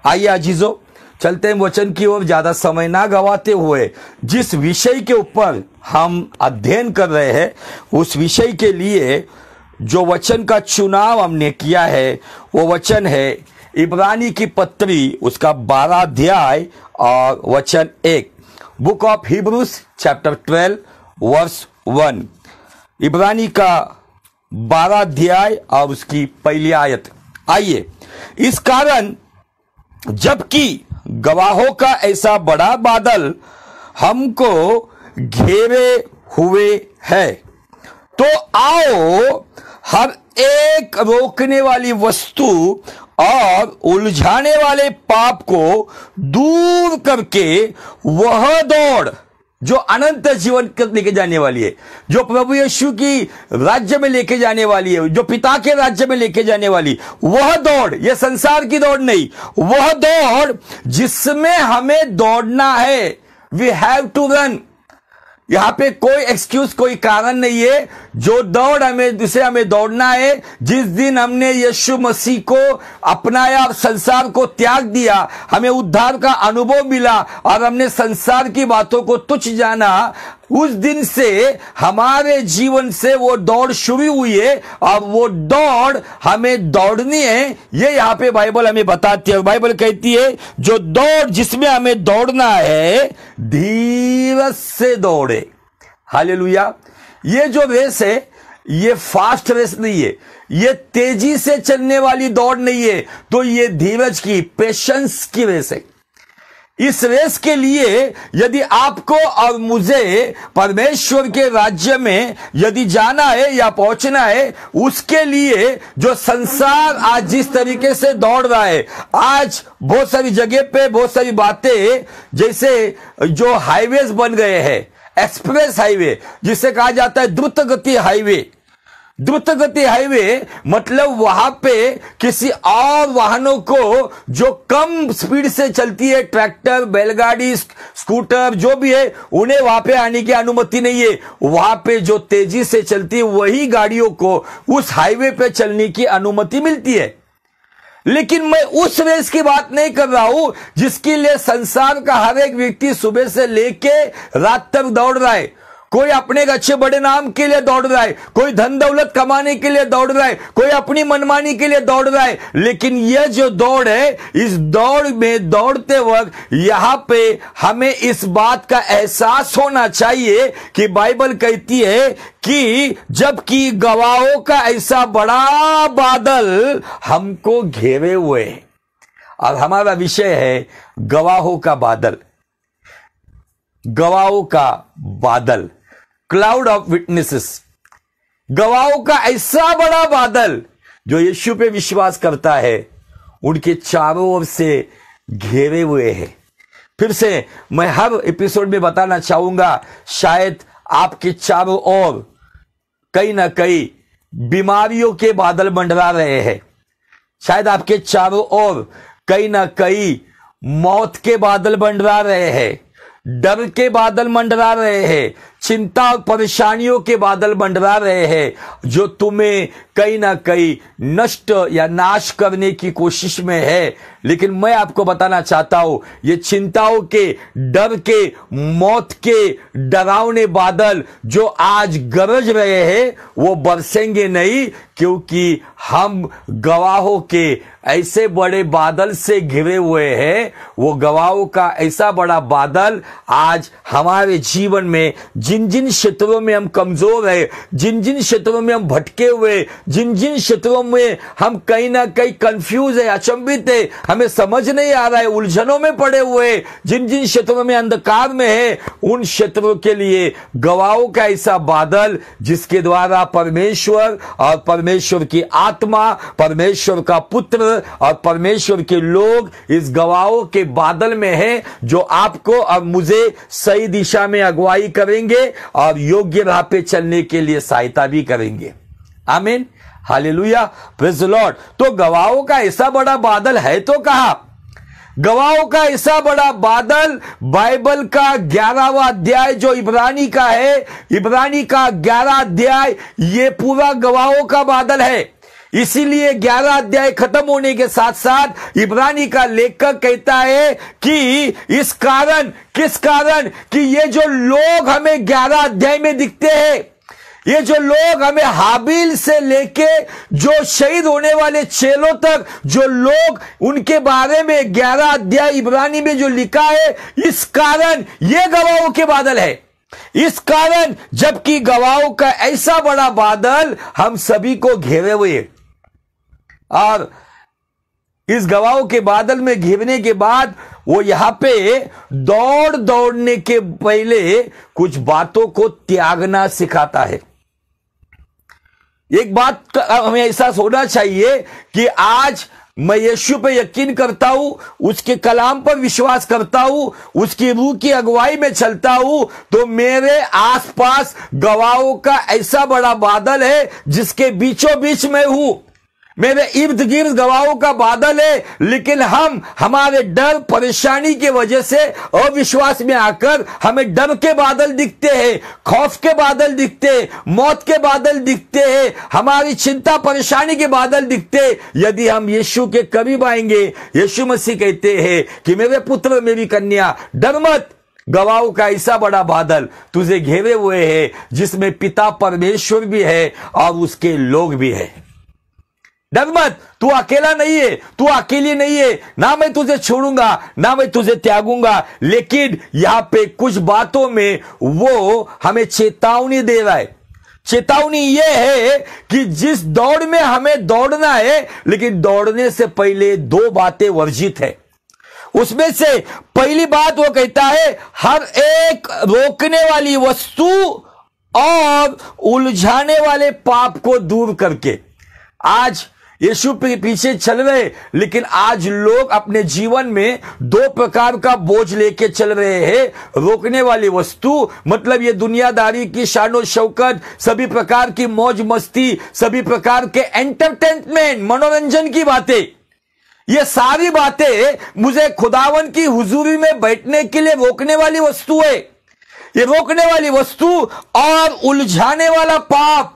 आइए अजीजों, चलते हैं वचन की ओर, ज्यादा समय ना गवाते हुए जिस विषय के ऊपर हम अध्ययन कर रहे हैं उस विषय के लिए जो वचन का चुनाव हमने किया है वो वचन है इब्रानी की पत्री, उसका 12 अध्याय और वचन 1। Book of Hebrews chapter 12 verse 1। इब्रानी का 12 अध्याय और उसकी पहली आयत। आइए, इस कारण जबकि गवाहों का ऐसा बड़ा बादल हमको घेरे हुए है, तो आओ हर एक रोकने वाली वस्तु और उलझाने वाले पाप को दूर करके वह दौड़ जो अनंत जीवन लेके जाने वाली है, जो प्रभु यीशु की राज्य में लेके जाने वाली है, जो पिता के राज्य में लेके जाने वाली, वह दौड़, यह संसार की दौड़ नहीं, वह दौड़ जिसमें हमें दौड़ना है। We have to run. यहां पे कोई एक्सक्यूज, कोई कारण नहीं है। जो दौड़ हमें, जिसे हमें दौड़ना है, जिस दिन हमने यीशु मसीह को अपनाया और संसार को त्याग दिया, हमें उद्धार का अनुभव मिला और हमने संसार की बातों को तुच्छ जाना, उस दिन से हमारे जीवन से वो दौड़ शुरू हुई है और वो दौड़ हमें दौड़नी है। ये यहां पे बाइबल हमें बताती है। बाइबल कहती है जो दौड़ जिसमें हमें दौड़ना है धीरज से दौड़े। हालेलुया। ये जो रेस है ये फास्ट रेस नहीं है, ये तेजी से चलने वाली दौड़ नहीं है, तो ये धीरज की, पेशेंस की रेस है। इस रेस के लिए यदि आपको और मुझे परमेश्वर के राज्य में यदि जाना है या पहुंचना है, उसके लिए जो संसार आज जिस तरीके से दौड़ रहा है, आज बहुत सारी जगह पे बहुत सारी बातें, जैसे जो हाईवेज बन गए हैं, एक्सप्रेस हाईवे जिसे कहा जाता है द्रुत गति हाईवे। द्रुत गति हाईवे मतलब वहां पे किसी और वाहनों को जो कम स्पीड से चलती है, ट्रैक्टर, बैलगाड़ी, स्कूटर जो भी है, उन्हें वहां पे आने की अनुमति नहीं है। वहां पे जो तेजी से चलती है वही गाड़ियों को उस हाईवे पे चलने की अनुमति मिलती है। लेकिन मैं उस रेस की बात नहीं कर रहा हूं जिसके लिए संसार का हर एक व्यक्ति सुबह से लेके रात तक दौड़ रहा है। कोई अपने अच्छे बड़े नाम के लिए दौड़ रहा है, कोई धन दौलत कमाने के लिए दौड़ रहा है, कोई अपनी मनमानी के लिए दौड़ रहा है। लेकिन यह जो दौड़ है, इस दौड़ में दौड़ते वक्त यहां पे हमें इस बात का एहसास होना चाहिए कि बाइबल कहती है कि जबकि गवाहों का ऐसा बड़ा बादल हमको घेरे हुए है। और हमारा विषय है गवाहों का बादल। गवाहों का बादल, क्लाउड ऑफ विटनेसेस। गवाहों का ऐसा बड़ा बादल जो यीशु पे विश्वास करता है उनके चारों ओर से घेरे हुए हैं। फिर से मैं हर एपिसोड में बताना चाहूंगा, शायद आपके चारों ओर कहीं ना कहीं बीमारियों के बादल मंडरा रहे हैं, शायद आपके चारों ओर कहीं ना कहीं मौत के बादल मंडरा रहे हैं, डर के बादल मंडरा रहे हैं, चिंता और परेशानियों के बादल मंडरा रहे हैं जो तुम्हें कहीं ना कहीं नष्ट या नाश करने की कोशिश में है। लेकिन मैं आपको बताना चाहता हूं, ये चिंताओं के, डर के, मौत के डरावने बादल जो आज गरज रहे हैं वो बरसेंगे नहीं, क्योंकि हम गवाहों के ऐसे बड़े बादल से घिरे हुए हैं। वो गवाहों का ऐसा बड़ा बादल आज हमारे जीवन में, जिन जिन क्षेत्रों में हम कमजोर है, जिन जिन क्षेत्रों में हम भटके हुए, जिन जिन क्षेत्रों में हम कहीं ना कहीं कंफ्यूज है, अचंभित है, हमें समझ नहीं आ रहा है, उलझनों में पड़े हुए, जिन जिन क्षेत्रों में अंधकार में है, उन क्षेत्रों के लिए गवाहों का ऐसा बादल जिसके द्वारा परमेश्वर और परमेश्वर की आत्मा, परमेश्वर का पुत्र और परमेश्वर के लोग इस गवाहों के बादल में है, जो आपको और मुझे सही दिशा में अगुवाई करेंगे और योग्य राह पे चलने के लिए सहायता भी करेंगे। आमीन, हालेलुया, प्रेज द लॉर्ड। तो गवाहों का ऐसा बड़ा बादल है तो कहा, गवाहों का ऐसा बड़ा बादल बाइबल का 11वां अध्याय जो इब्रानी का है, इब्रानी का 11 अध्याय, ये पूरा गवाहों का बादल है। इसीलिए 11 अध्याय खत्म होने के साथ साथ इब्रानी का लेखक कहता है कि किस कारण कि ये जो लोग हमें 11 अध्याय में दिखते हैं, ये जो लोग हमें हाबिल से लेके जो शहीद होने वाले चेलों तक जो लोग उनके बारे में 11 अध्याय इब्रानी में जो लिखा है, इस कारण ये गवाहों के बादल है। इस कारण जबकि गवाहों का ऐसा बड़ा बादल हम सभी को घेरे हुए, और इस गवाहों के बादल में घिरने के बाद वो यहां पे दौड़ने के पहले कुछ बातों को त्यागना सिखाता है। एक बात का हमें एहसास होना चाहिए कि आज मैं यीशु पे यकीन करता हूं, उसके कलाम पर विश्वास करता हूं, उसकी रूह की अगुवाई में चलता हूं, तो मेरे आसपास गवाहों का ऐसा बड़ा बादल है जिसके बीचों बीच में हूं। मेरे इर्द गिर्द गवाहों का बादल है, लेकिन हम हमारे डर परेशानी की वजह से अविश्वास में आकर हमें डर के बादल दिखते हैं, खौफ के बादल दिखते हैं, मौत के बादल दिखते हैं, हमारी चिंता परेशानी के बादल दिखते हैं। यदि हम यीशु के करीब आएंगे, यीशु मसीह कहते हैं कि मेरे पुत्र मेरी कन्या डर मत, गवाहों का ऐसा बड़ा बादल तुझे घेरे हुए है जिसमें पिता परमेश्वर भी है और उसके लोग भी है। डर मत, तू अकेला नहीं है, तू अकेली नहीं है, ना मैं तुझे छोड़ूंगा ना मैं तुझे त्यागूंगा। लेकिन यहां पे कुछ बातों में वो हमें चेतावनी दे रहा है। चेतावनी ये है कि जिस दौड़ में हमें दौड़ना है, लेकिन दौड़ने से पहले 2 बातें वर्जित है। उसमें से पहली बात वो कहता है, हर एक रोकने वाली वस्तु और उलझाने वाले पाप को दूर करके। आज यीशु के पीछे चल रहे, लेकिन आज लोग अपने जीवन में 2 प्रकार का बोझ लेके चल रहे हैं। रोकने वाली वस्तु मतलब ये दुनियादारी की शानो शौकत, सभी प्रकार की मौज मस्ती, सभी प्रकार के एंटरटेनमेंट, मनोरंजन की बातें, ये सारी बातें मुझे खुदावन की हुजूरी में बैठने के लिए रोकने वाली वस्तु है। ये रोकने वाली वस्तु और उलझाने वाला पाप।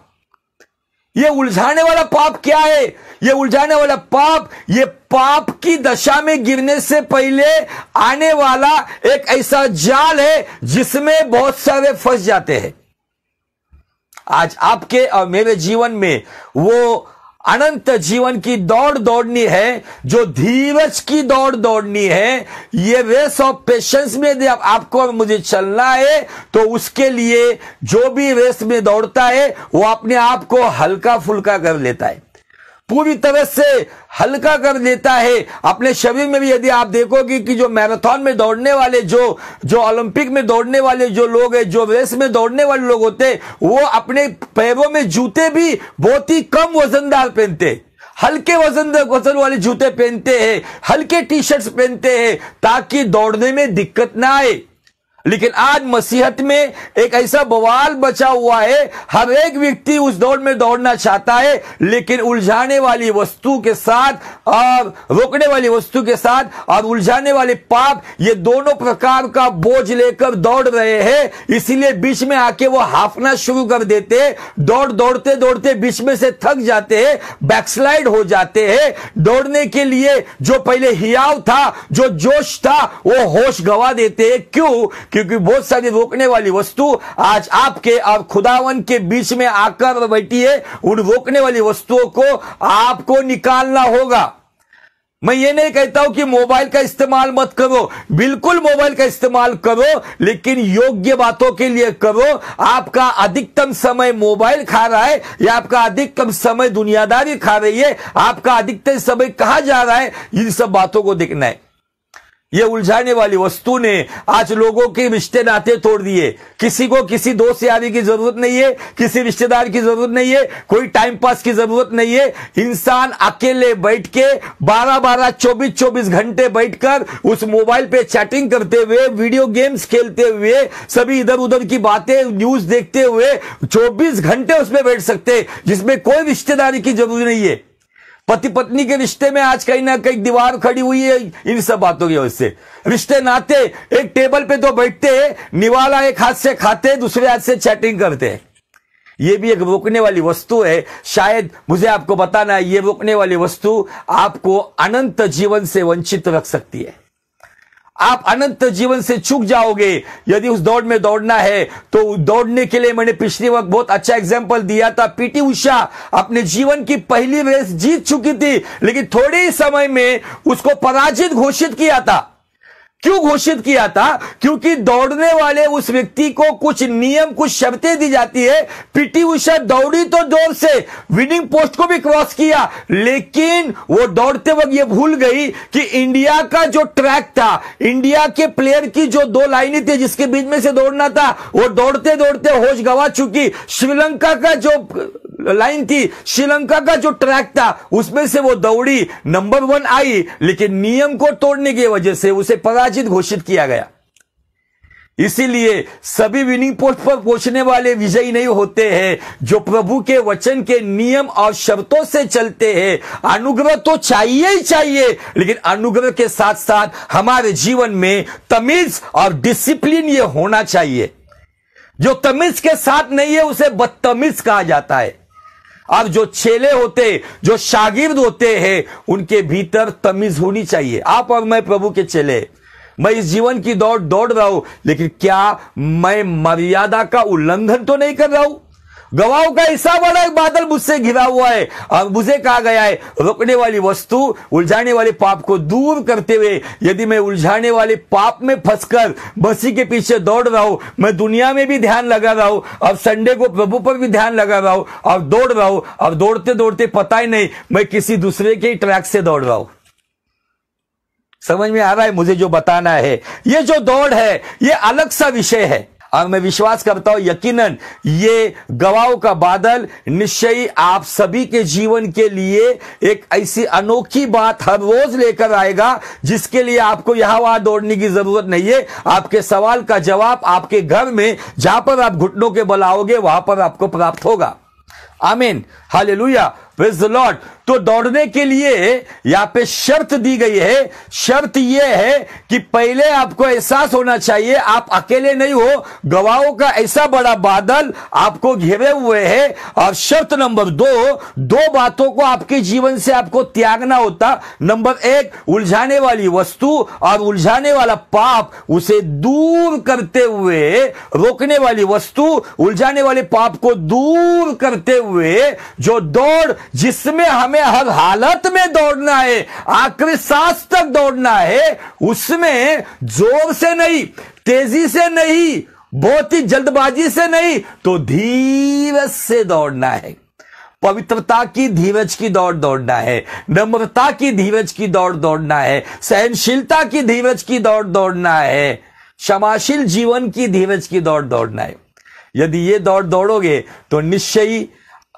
ये उलझाने वाला पाप क्या है? ये उलझाने वाला पाप, ये पाप की दशा में गिरने से पहले आने वाला एक ऐसा जाल है जिसमें बहुत सारे फंस जाते हैं। आज आपके और मेरे जीवन में वो अनंत जीवन की दौड़ दौड़नी है, जो धीरज की दौड़ दौड़नी है। ये रेस ऑफ पेशेंस में यदि आपको और मुझे चलना है, तो उसके लिए जो भी रेस में दौड़ता है वो अपने आप को हल्का फुल्का कर लेता है, पूरी तरह से हल्का कर देता है। अपने शरीर में भी यदि आप देखोगे कि जो मैराथन में दौड़ने वाले, जो ओलंपिक में दौड़ने वाले जो लोग हैं, जो रेस में दौड़ने वाले लोग होते हैं, वो अपने पैरों में जूते भी बहुत ही कम वजनदार पहनते हैं, हल्के वजन वाले जूते पहनते हैं, हल्के टी शर्ट्स पहनते हैं ताकि दौड़ने में दिक्कत ना आए। लेकिन आज मसीहत में एक ऐसा बवाल बचा हुआ है, हर एक व्यक्ति उस दौड़ में दौड़ना चाहता है, लेकिन उलझाने वाली वस्तु के साथ और रोकने वाली वस्तु के साथ और उलझाने वाले पाप, ये दोनों प्रकार का बोझ लेकर दौड़ रहे हैं। इसीलिए बीच में आके वो हाफना शुरू कर देते हैं, दौड़ते दौड़ते बीच में से थक जाते हैं, बैकस्लाइड हो जाते हैं। दौड़ने के लिए जो पहले हियाव था, जो जोश था, वो होश गवा देते हैं। क्यों? क्योंकि बहुत सारी रोकने वाली वस्तु आज आपके और खुदावन के बीच में आकर बैठी है। उन रोकने वाली वस्तुओं को आपको निकालना होगा। मैं ये नहीं कहता हूं कि मोबाइल का इस्तेमाल मत करो, बिल्कुल मोबाइल का इस्तेमाल करो, लेकिन योग्य बातों के लिए करो। आपका अधिकतम समय मोबाइल खा रहा है या आपका अधिकतम समय दुनियादारी खा रही है, आपका अधिकतम समय कहां जा रहा है, इन सब बातों को देखना है। ये उलझाने वाली वस्तु ने आज लोगों के रिश्ते नाते तोड़ दिए। किसी को किसी दोस्त यारी की जरूरत नहीं है, किसी रिश्तेदार की जरूरत नहीं है, कोई टाइम पास की जरूरत नहीं है। इंसान अकेले बैठ के 12-12, 24-24 घंटे बैठकर उस मोबाइल पे चैटिंग करते हुए, वीडियो गेम्स खेलते हुए, सभी इधर उधर की बातें, न्यूज देखते हुए 24 घंटे उसमें बैठ सकते, जिसमें कोई रिश्तेदारी की जरूरत नहीं है। पति पत्नी के रिश्ते में आज कहीं ना कहीं दीवार खड़ी हुई है इन सब बातों की वजह से। रिश्ते नाते एक टेबल पे तो बैठते हैं, निवाला एक हाथ से खाते, दूसरे हाथ से चैटिंग करते हैं। ये भी एक रोकने वाली वस्तु है। शायद मुझे आपको बताना है, ये रोकने वाली वस्तु आपको अनंत जीवन से वंचित रख सकती है। आप अनंत जीवन से चूक जाओगे यदि उस दौड़ में दौड़ना है। तो दौड़ने के लिए मैंने पिछली वक्त बहुत अच्छा एग्जांपल दिया था। पीटी उषा अपने जीवन की पहली रेस जीत चुकी थी, लेकिन थोड़े ही समय में उसको पराजित घोषित किया था। क्यों घोषित किया था? क्योंकि दौड़ने वाले उस व्यक्ति को कुछ नियम, कुछ शर्तें दी जाती है। पीटी उषा दौड़ी तो जोर से, विनिंग पोस्ट को भी क्रॉस किया, लेकिन वो दौड़ते वक्त ये भूल गई कि इंडिया का जो ट्रैक था, इंडिया के प्लेयर की जो दो लाइनें थी जिसके बीच में से दौड़ना था, वो दौड़ते दौड़ते होश गंवा चुकी। श्रीलंका का जो लाइन थी, श्रीलंका का जो ट्रैक था, उसमें से वो दौड़ी, नंबर 1 आई, लेकिन नियम को तोड़ने की वजह से उसे पराजित घोषित किया गया। इसीलिए सभी विनिंग पोस्ट पर पहुंचने वाले विजयी नहीं होते हैं। जो प्रभु के वचन के नियम और शर्तों से चलते हैं। अनुग्रह तो चाहिए ही चाहिए, लेकिन अनुग्रह के साथ साथ हमारे जीवन में तमीज और डिसिप्लिन ये होना चाहिए। जो तमीज के साथ नहीं है उसे बदतमीज कहा जाता है। और जो चेले होते, जो शागिर्द होते हैं, उनके भीतर तमीज होनी चाहिए। आप और मैं प्रभु के चेले, मैं इस जीवन की दौड़ रहा हूं, लेकिन क्या मैं मर्यादा का उल्लंघन तो नहीं कर रहा हूं? गवाहों का ऐसा बड़ा एक बादल मुझसे घिरा हुआ है और मुझे कहा गया है, रोकने वाली वस्तु, उलझाने वाले पाप को दूर करते हुए, यदि मैं उलझाने वाले पाप में फंसकर मसीह के पीछे दौड़ रहा हूं, मैं दुनिया में भी ध्यान लगा रहा हूं और संडे को प्रभु पर भी ध्यान लगा रहा हूं और दौड़ रहा हूं, और दौड़ते दौड़ते पता ही नहीं मैं किसी दूसरे के ट्रैक से दौड़ रहा हूं। समझ में आ रहा है मुझे जो बताना है? ये जो दौड़ है ये अलग सा विषय है, और मैं विश्वास करता हूं यकीनन ये गवाहों का बादल निश्चय ही आप सभी के जीवन के लिए एक ऐसी अनोखी बात हर रोज लेकर आएगा, जिसके लिए आपको यहां वहां दौड़ने की जरूरत नहीं है। आपके सवाल का जवाब आपके घर में, जहां पर आप घुटनों के बल आओगे, वहां पर आपको प्राप्त होगा। आमीन, हालेलुया, प्रेज द लॉर्ड। तो दौड़ने के लिए यहां पे शर्त दी गई है। शर्त यह है कि पहले आपको एहसास होना चाहिए आप अकेले नहीं हो, गवाहों का ऐसा बड़ा बादल आपको घेरे हुए है। और शर्त नंबर 2, दो बातों को आपके जीवन से आपको त्यागना होता। नंबर 1, उलझाने वाली वस्तु और उलझाने वाला पाप, उसे दूर करते हुए, रोकने वाली वस्तु, उलझाने वाले पाप को दूर करते हुए जो दौड़, जिसमें हमें हर हालत में दौड़ना है, आखिरी सांस तक दौड़ना है, उसमें जोर से नहीं, तेजी से नहीं, बहुत ही जल्दबाजी से नहीं, तो धीरज से दौड़ना है। पवित्रता की धीरज की दौड़ दौड़ना है, नम्रता की धीरज की दौड़ दौड़ना है, सहनशीलता की धीरज की दौड़ दौड़ना है, क्षमाशील जीवन की धीरज की दौड़ दौड़ना है। यदि ये दौड़ दौड़ोगे तो निश्चय ही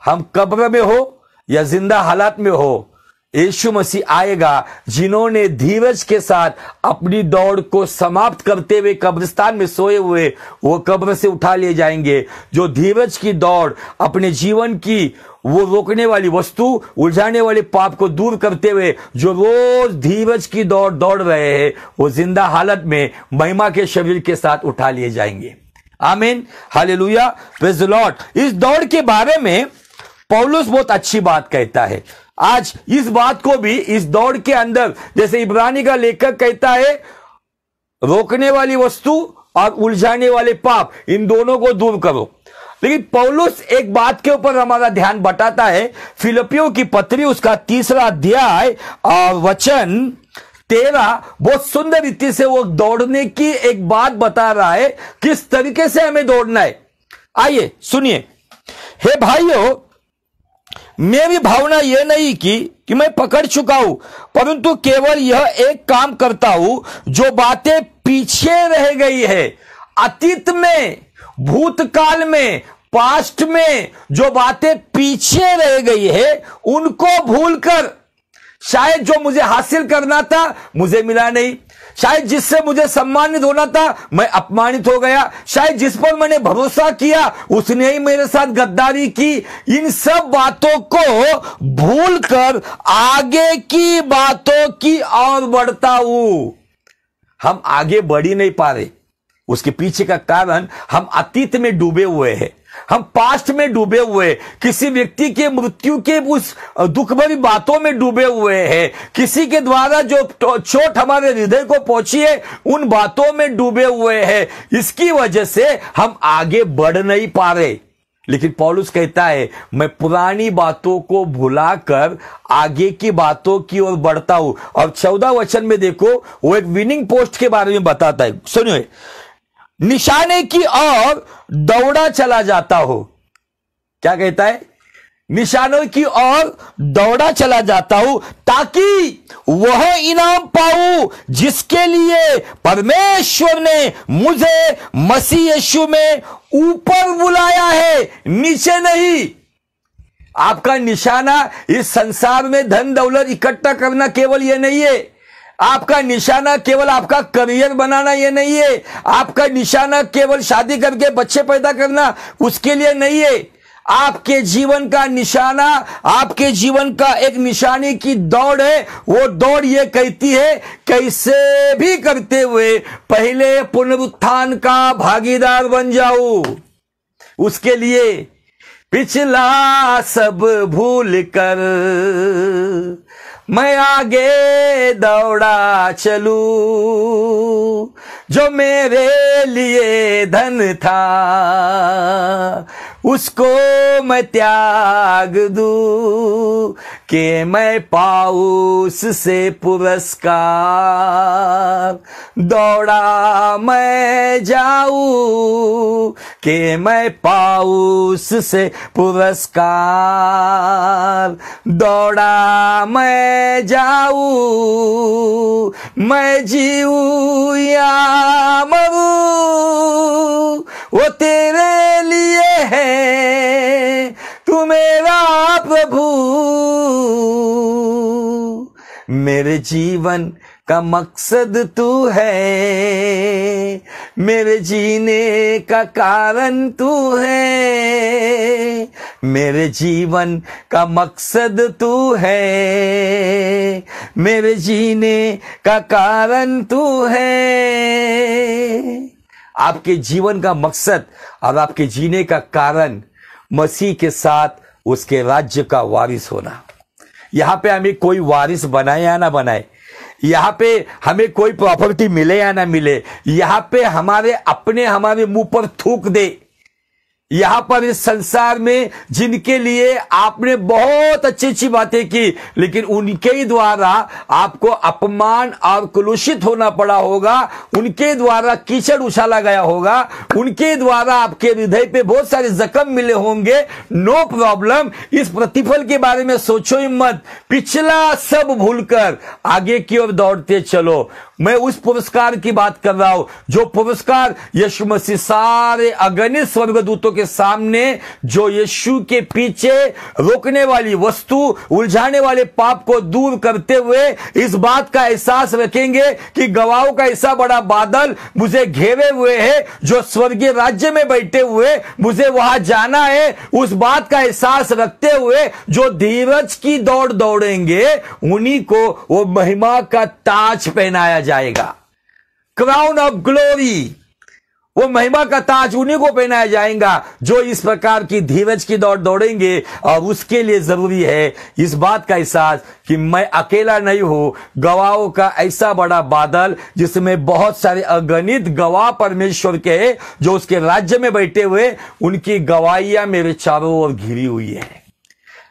हम कब्र में हो या जिंदा हालात में हो, यीशु मसीह आएगा। जिन्होंने धीरज के साथ अपनी दौड़ को समाप्त करते हुए कब्रिस्तान में सोए हुए, वो कब्र से उठा लिए जाएंगे। जो धीरज की दौड़, अपने जीवन की वो रोकने वाली वस्तु, उलझाने वाले पाप को दूर करते हुए जो रोज धीरज की दौड़ दौड़ रहे हैं, वो जिंदा हालत में महिमा के शरीर के साथ उठा लिए जाएंगे। आमीन, हालेलुया, प्रेज द लॉर्ड। इस दौड़ के बारे में पौलुस बहुत अच्छी बात कहता है। आज इस बात को भी इस दौड़ के अंदर, जैसे इब्रानी का लेखक कहता है, रोकने वाली वस्तु और उलझाने वाले पाप, इन दोनों को दूर करो। लेकिन पौलुस एक बात के ऊपर हमारा ध्यान बटाता है। फिलिपियों की पत्री, उसका 3रा अध्याय और वचन 13, बहुत सुंदर रीति से वो दौड़ने की एक बात बता रहा है, किस तरीके से हमें दौड़ना है। आइए सुनिए। हे भाइयों, मेरी भावना यह नहीं कि मैं पकड़ चुका हूं, परंतु केवल यह एक काम करता हूं, जो बातें पीछे रह गई है, अतीत में, भूतकाल में, पास्ट में जो बातें पीछे रह गई है, उनको भूलकर, शायद जो मुझे हासिल करना था मुझे मिला नहीं, शायद जिससे मुझे सम्मानित होना था मैं अपमानित हो गया, शायद जिस पर मैंने भरोसा किया उसने ही मेरे साथ गद्दारी की, इन सब बातों को भूलकर आगे की बातों की ओर बढ़ता हूं। हम आगे बढ़ ही नहीं पा रहे। उसके पीछे का कारण हम अतीत में डूबे हुए हैं। हम पास्ट में डूबे हुए, किसी व्यक्ति के मृत्यु के उस दुख भरी बातों में डूबे हुए हैं, किसी के द्वारा जो चोट हमारे हृदय को पहुंची है उन बातों में डूबे हुए हैं। इसकी वजह से हम आगे बढ़ नहीं पा रहे। लेकिन पौलुस कहता है मैं पुरानी बातों को भुलाकर आगे की बातों की ओर बढ़ता हूं। और 14 वचन में देखो, वो एक विनिंग पोस्ट के बारे में बताता है। सुनिए, निशाने की ओर दौड़ा चला जाता हो। क्या कहता है? निशानों की ओर दौड़ा चला जाता हूं ताकि वह इनाम पाऊं जिसके लिए परमेश्वर ने मुझे मसीह यीशु में ऊपर बुलाया है, नीचे नहीं। आपका निशाना इस संसार में धन दौलत इकट्ठा करना केवल यह नहीं है। आपका निशाना केवल आपका करियर बनाना यह नहीं है। आपका निशाना केवल शादी करके बच्चे पैदा करना उसके लिए नहीं है। आपके जीवन का निशाना, आपके जीवन का एक निशानी की दौड़ है। वो दौड़ ये कहती है कैसे भी करते हुए पहले पुनरुत्थान का भागीदार बन जाऊं। उसके लिए पिछला सब भूल कर मैं आगे दौड़ा चलूं, जो मेरे लिए धन था उसको मैं त्याग दूं कि मैं पाऊं उससे पुरस्कार। दौड़ा मैं जाऊं कि मैं पाऊं उससे पुरस्कार। दौड़ा मैं जाऊं, मैं जीऊं या मरूं, वो तेरे लिए है, तू मेरा प्रभु। मेरे जीवन का मकसद तू है, मेरे जीने का कारण तू है। मेरे जीवन का मकसद तू है, मेरे जीने का कारण तू है। आपके जीवन का मकसद और आपके जीने का कारण मसीह के साथ उसके राज्य का वारिस होना। यहां पे हमें कोई वारिस बनाए या ना बनाए, यहां पे हमें कोई प्रॉपर्टी मिले या ना मिले, यहां पे हमारे मुंह पर थूक दे, यहां पर इस संसार में जिनके लिए आपने बहुत अच्छी अच्छी बातें की लेकिन उनके ही द्वारा आपको अपमान और कुलुषित होना पड़ा होगा, उनके द्वारा कीचड़ उछाला गया होगा, उनके द्वारा आपके हृदय पे बहुत सारे जख्म मिले होंगे। नो प्रॉब्लम, इस प्रतिफल के बारे में सोचो ही मत। पिछला सब भूलकर आगे की ओर दौड़ते चलो। मैं उस पुरस्कार की बात कर रहा हूं जो पुरस्कार यीशु मसीह सारे अगणित स्वर्गदूतों के सामने, जो यीशु के पीछे रोकने वाली वस्तु, उलझाने वाले पाप को दूर करते हुए इस बात का एहसास रखेंगे कि गवाहों का ऐसा बड़ा बादल मुझे घेरे हुए है, जो स्वर्गीय राज्य में बैठे हुए मुझे वहां जाना है। उस बात का एहसास रखते हुए जो धीरज की दौड़ दौड़ेंगे उन्हीं को वो महिमा का ताज पहनाया जाएगा। क्राउन ऑफ ग्लोरी, वो महिमा का ताज उन्हीं को पहनाया जाएगा जो इस प्रकार की धीरज की दौड़ दौड़ेंगे। और उसके लिए जरूरी है इस बात का एहसास कि मैं अकेला नहीं हूं, गवाहों का ऐसा बड़ा बादल जिसमें बहुत सारे अगणित गवाह परमेश्वर के जो उसके राज्य में बैठे हुए, उनकी गवाहियां मेरे चारों ओर घिरी हुई है।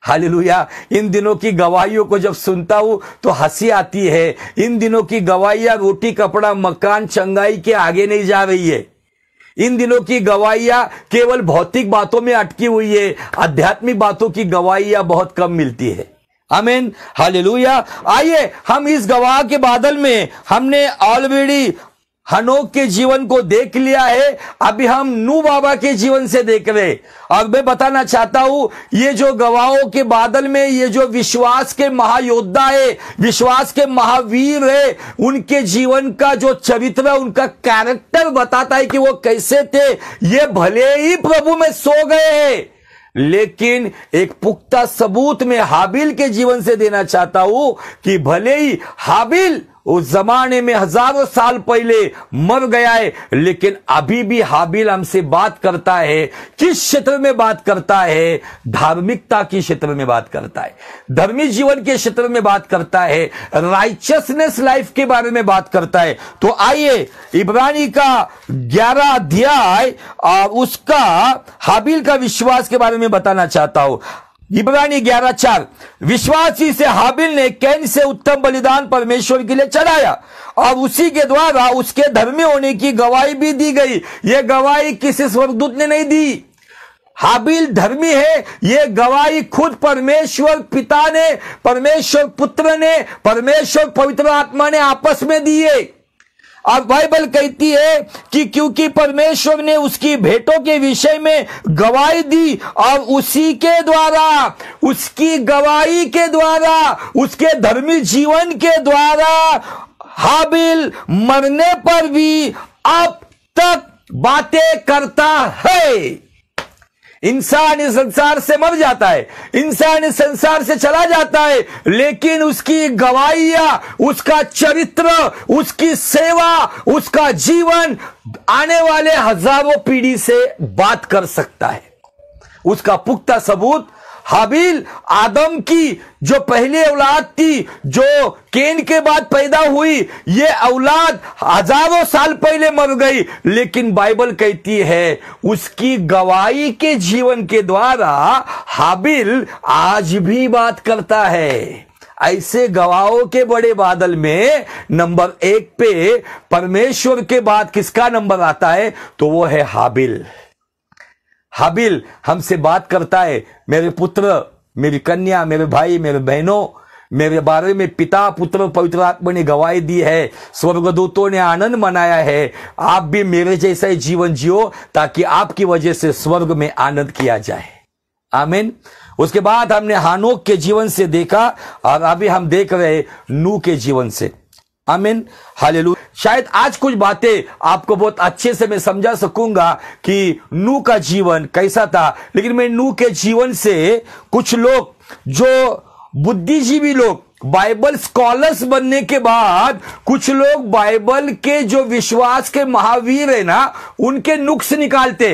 हालेलुया। इन दिनों की गवाहियों को जब सुनता हूं तो हंसी आती है। इन दिनों की गवाहियां रोटी कपड़ा मकान चंगाई के आगे नहीं जा रही है। इन दिनों की गवाहियां केवल भौतिक बातों में अटकी हुई है, आध्यात्मिक बातों की गवाहियां बहुत कम मिलती है। आमीन, हालेलुया। आइए हम इस गवाह के बादल में हमने ऑलरेडी हनोक के जीवन को देख लिया है, अभी हम नूह बाबा के जीवन से देख रहे। और मैं बताना चाहता हूं ये जो गवाहों के बादल में ये जो विश्वास के महायोद्धा है, विश्वास के महावीर है, उनके जीवन का जो चरित्र, उनका कैरेक्टर बताता है कि वो कैसे थे। ये भले ही प्रभु में सो गए हैं लेकिन एक पुख्ता सबूत में हाबिल के जीवन से देना चाहता हूं कि भले ही हाबिल उस जमाने में हजारों साल पहले मर गया है, लेकिन अभी भी हाबिल हमसे बात करता है। किस क्षेत्र में बात करता है? धार्मिकता के क्षेत्र में बात करता है, धर्मी जीवन के क्षेत्र में बात करता है, राइचियसनेस लाइफ के बारे में बात करता है। तो आइए इब्रानी का 11 अध्याय और उसका हाबिल का विश्वास के बारे में बताना चाहता हूं। इब्रानी 11:4, विश्वासी से हाबिल ने कैन से उत्तम बलिदान परमेश्वर के लिए चढ़ाया और उसी के द्वारा उसके धर्मी होने की गवाही भी दी गई। यह गवाही किसी स्वर्गदूत ने नहीं दी। हाबिल धर्मी है, यह गवाही खुद परमेश्वर पिता ने, परमेश्वर पुत्र ने, परमेश्वर पवित्र आत्मा ने आपस में दी है। और बाइबल कहती है कि क्योंकि परमेश्वर ने उसकी भेंटों के विषय में गवाही दी और उसी के द्वारा, उसकी गवाही के द्वारा, उसके धर्मी जीवन के द्वारा हाबिल मरने पर भी अब तक बातें करता है। इंसान इस संसार से मर जाता है, इंसान इस संसार से चला जाता है, लेकिन उसकी गवाहियां, उसका चरित्र, उसकी सेवा, उसका जीवन आने वाले हजारों पीढ़ी से बात कर सकता है। उसका पुख्ता सबूत हाबिल आदम की जो पहली औलाद थी, जो केन के बाद पैदा हुई, ये औलाद हजारों साल पहले मर गई, लेकिन बाइबल कहती है उसकी गवाही के जीवन के द्वारा हाबिल आज भी बात करता है। ऐसे गवाहों के बड़े बादल में नंबर 1 पे परमेश्वर के बाद किसका नंबर आता है? तो वो है हाबिल। हाबिल हमसे बात करता है, मेरे पुत्र, मेरी कन्या, मेरे भाई, मेरे बहनों, मेरे बारे में पिता, पुत्र, पवित्र आत्मा ने गवाही दी है, स्वर्गदूतों ने आनंद मनाया है। आप भी मेरे जैसा ही जीवन जियो ताकि आपकी वजह से स्वर्ग में आनंद किया जाए। आमीन। उसके बाद हमने हानोक के जीवन से देखा और अभी हम देख रहे नूह के जीवन से। आमीन, हालेलुया। शायद आज कुछ बातें आपको बहुत अच्छे से मैं समझा सकूंगा कि नूह का जीवन कैसा था, लेकिन मैं नूह के जीवन से कुछ लोग जो बुद्धिजीवी लोग, बाइबल स्कॉलर्स बनने के बाद कुछ लोग बाइबल के जो विश्वास के महावीर है ना, उनके नुक्स निकालते।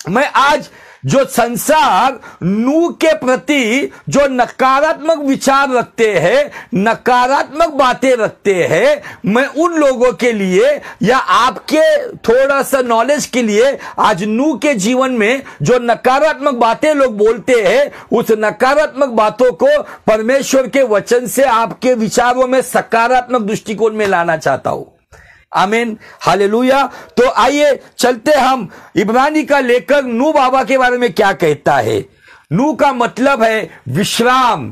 मैं आज जो संसार नूह के प्रति जो नकारात्मक विचार रखते हैं, नकारात्मक बातें रखते हैं, मैं उन लोगों के लिए या आपके थोड़ा सा नॉलेज के लिए आज नूह के जीवन में जो नकारात्मक बातें लोग बोलते हैं, उस नकारात्मक बातों को परमेश्वर के वचन से आपके विचारों में सकारात्मक दृष्टिकोण में लाना चाहता हूं। आमीन, हालेलुया। तो आइए चलते हम इब्रानी का लेकर नूह बाबा के बारे में क्या कहता है। नूह का मतलब है विश्राम।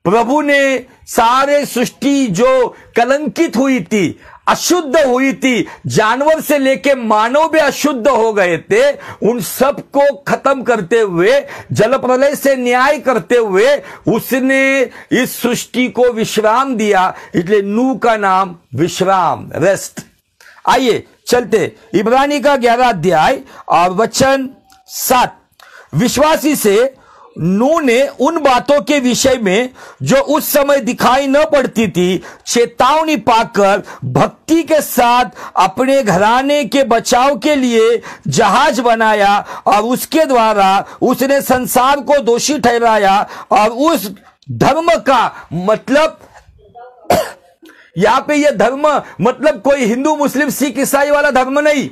प्रभु ने सारे सृष्टि जो कलंकित हुई थी, अशुद्ध हुई थी, जानवर से लेके मानव भी अशुद्ध हो गए थे, उन सब को खत्म करते हुए, जल प्रलय से न्याय करते हुए उसने इस सृष्टि को विश्राम दिया, इसलिए नूह का नाम विश्राम, रेस्ट। आइए चलते इब्रानी का 11 अध्याय और वचन 7। विश्वासी से नूह ने उन बातों के विषय में जो उस समय दिखाई न पड़ती थी चेतावनी पाकर भक्ति के साथ अपने घराने के बचाव के लिए जहाज बनाया और उसके द्वारा उसने संसार को दोषी ठहराया। और उस धर्म का मतलब यहां पे यह धर्म मतलब कोई हिंदू मुस्लिम सिख ईसाई वाला धर्म नहीं,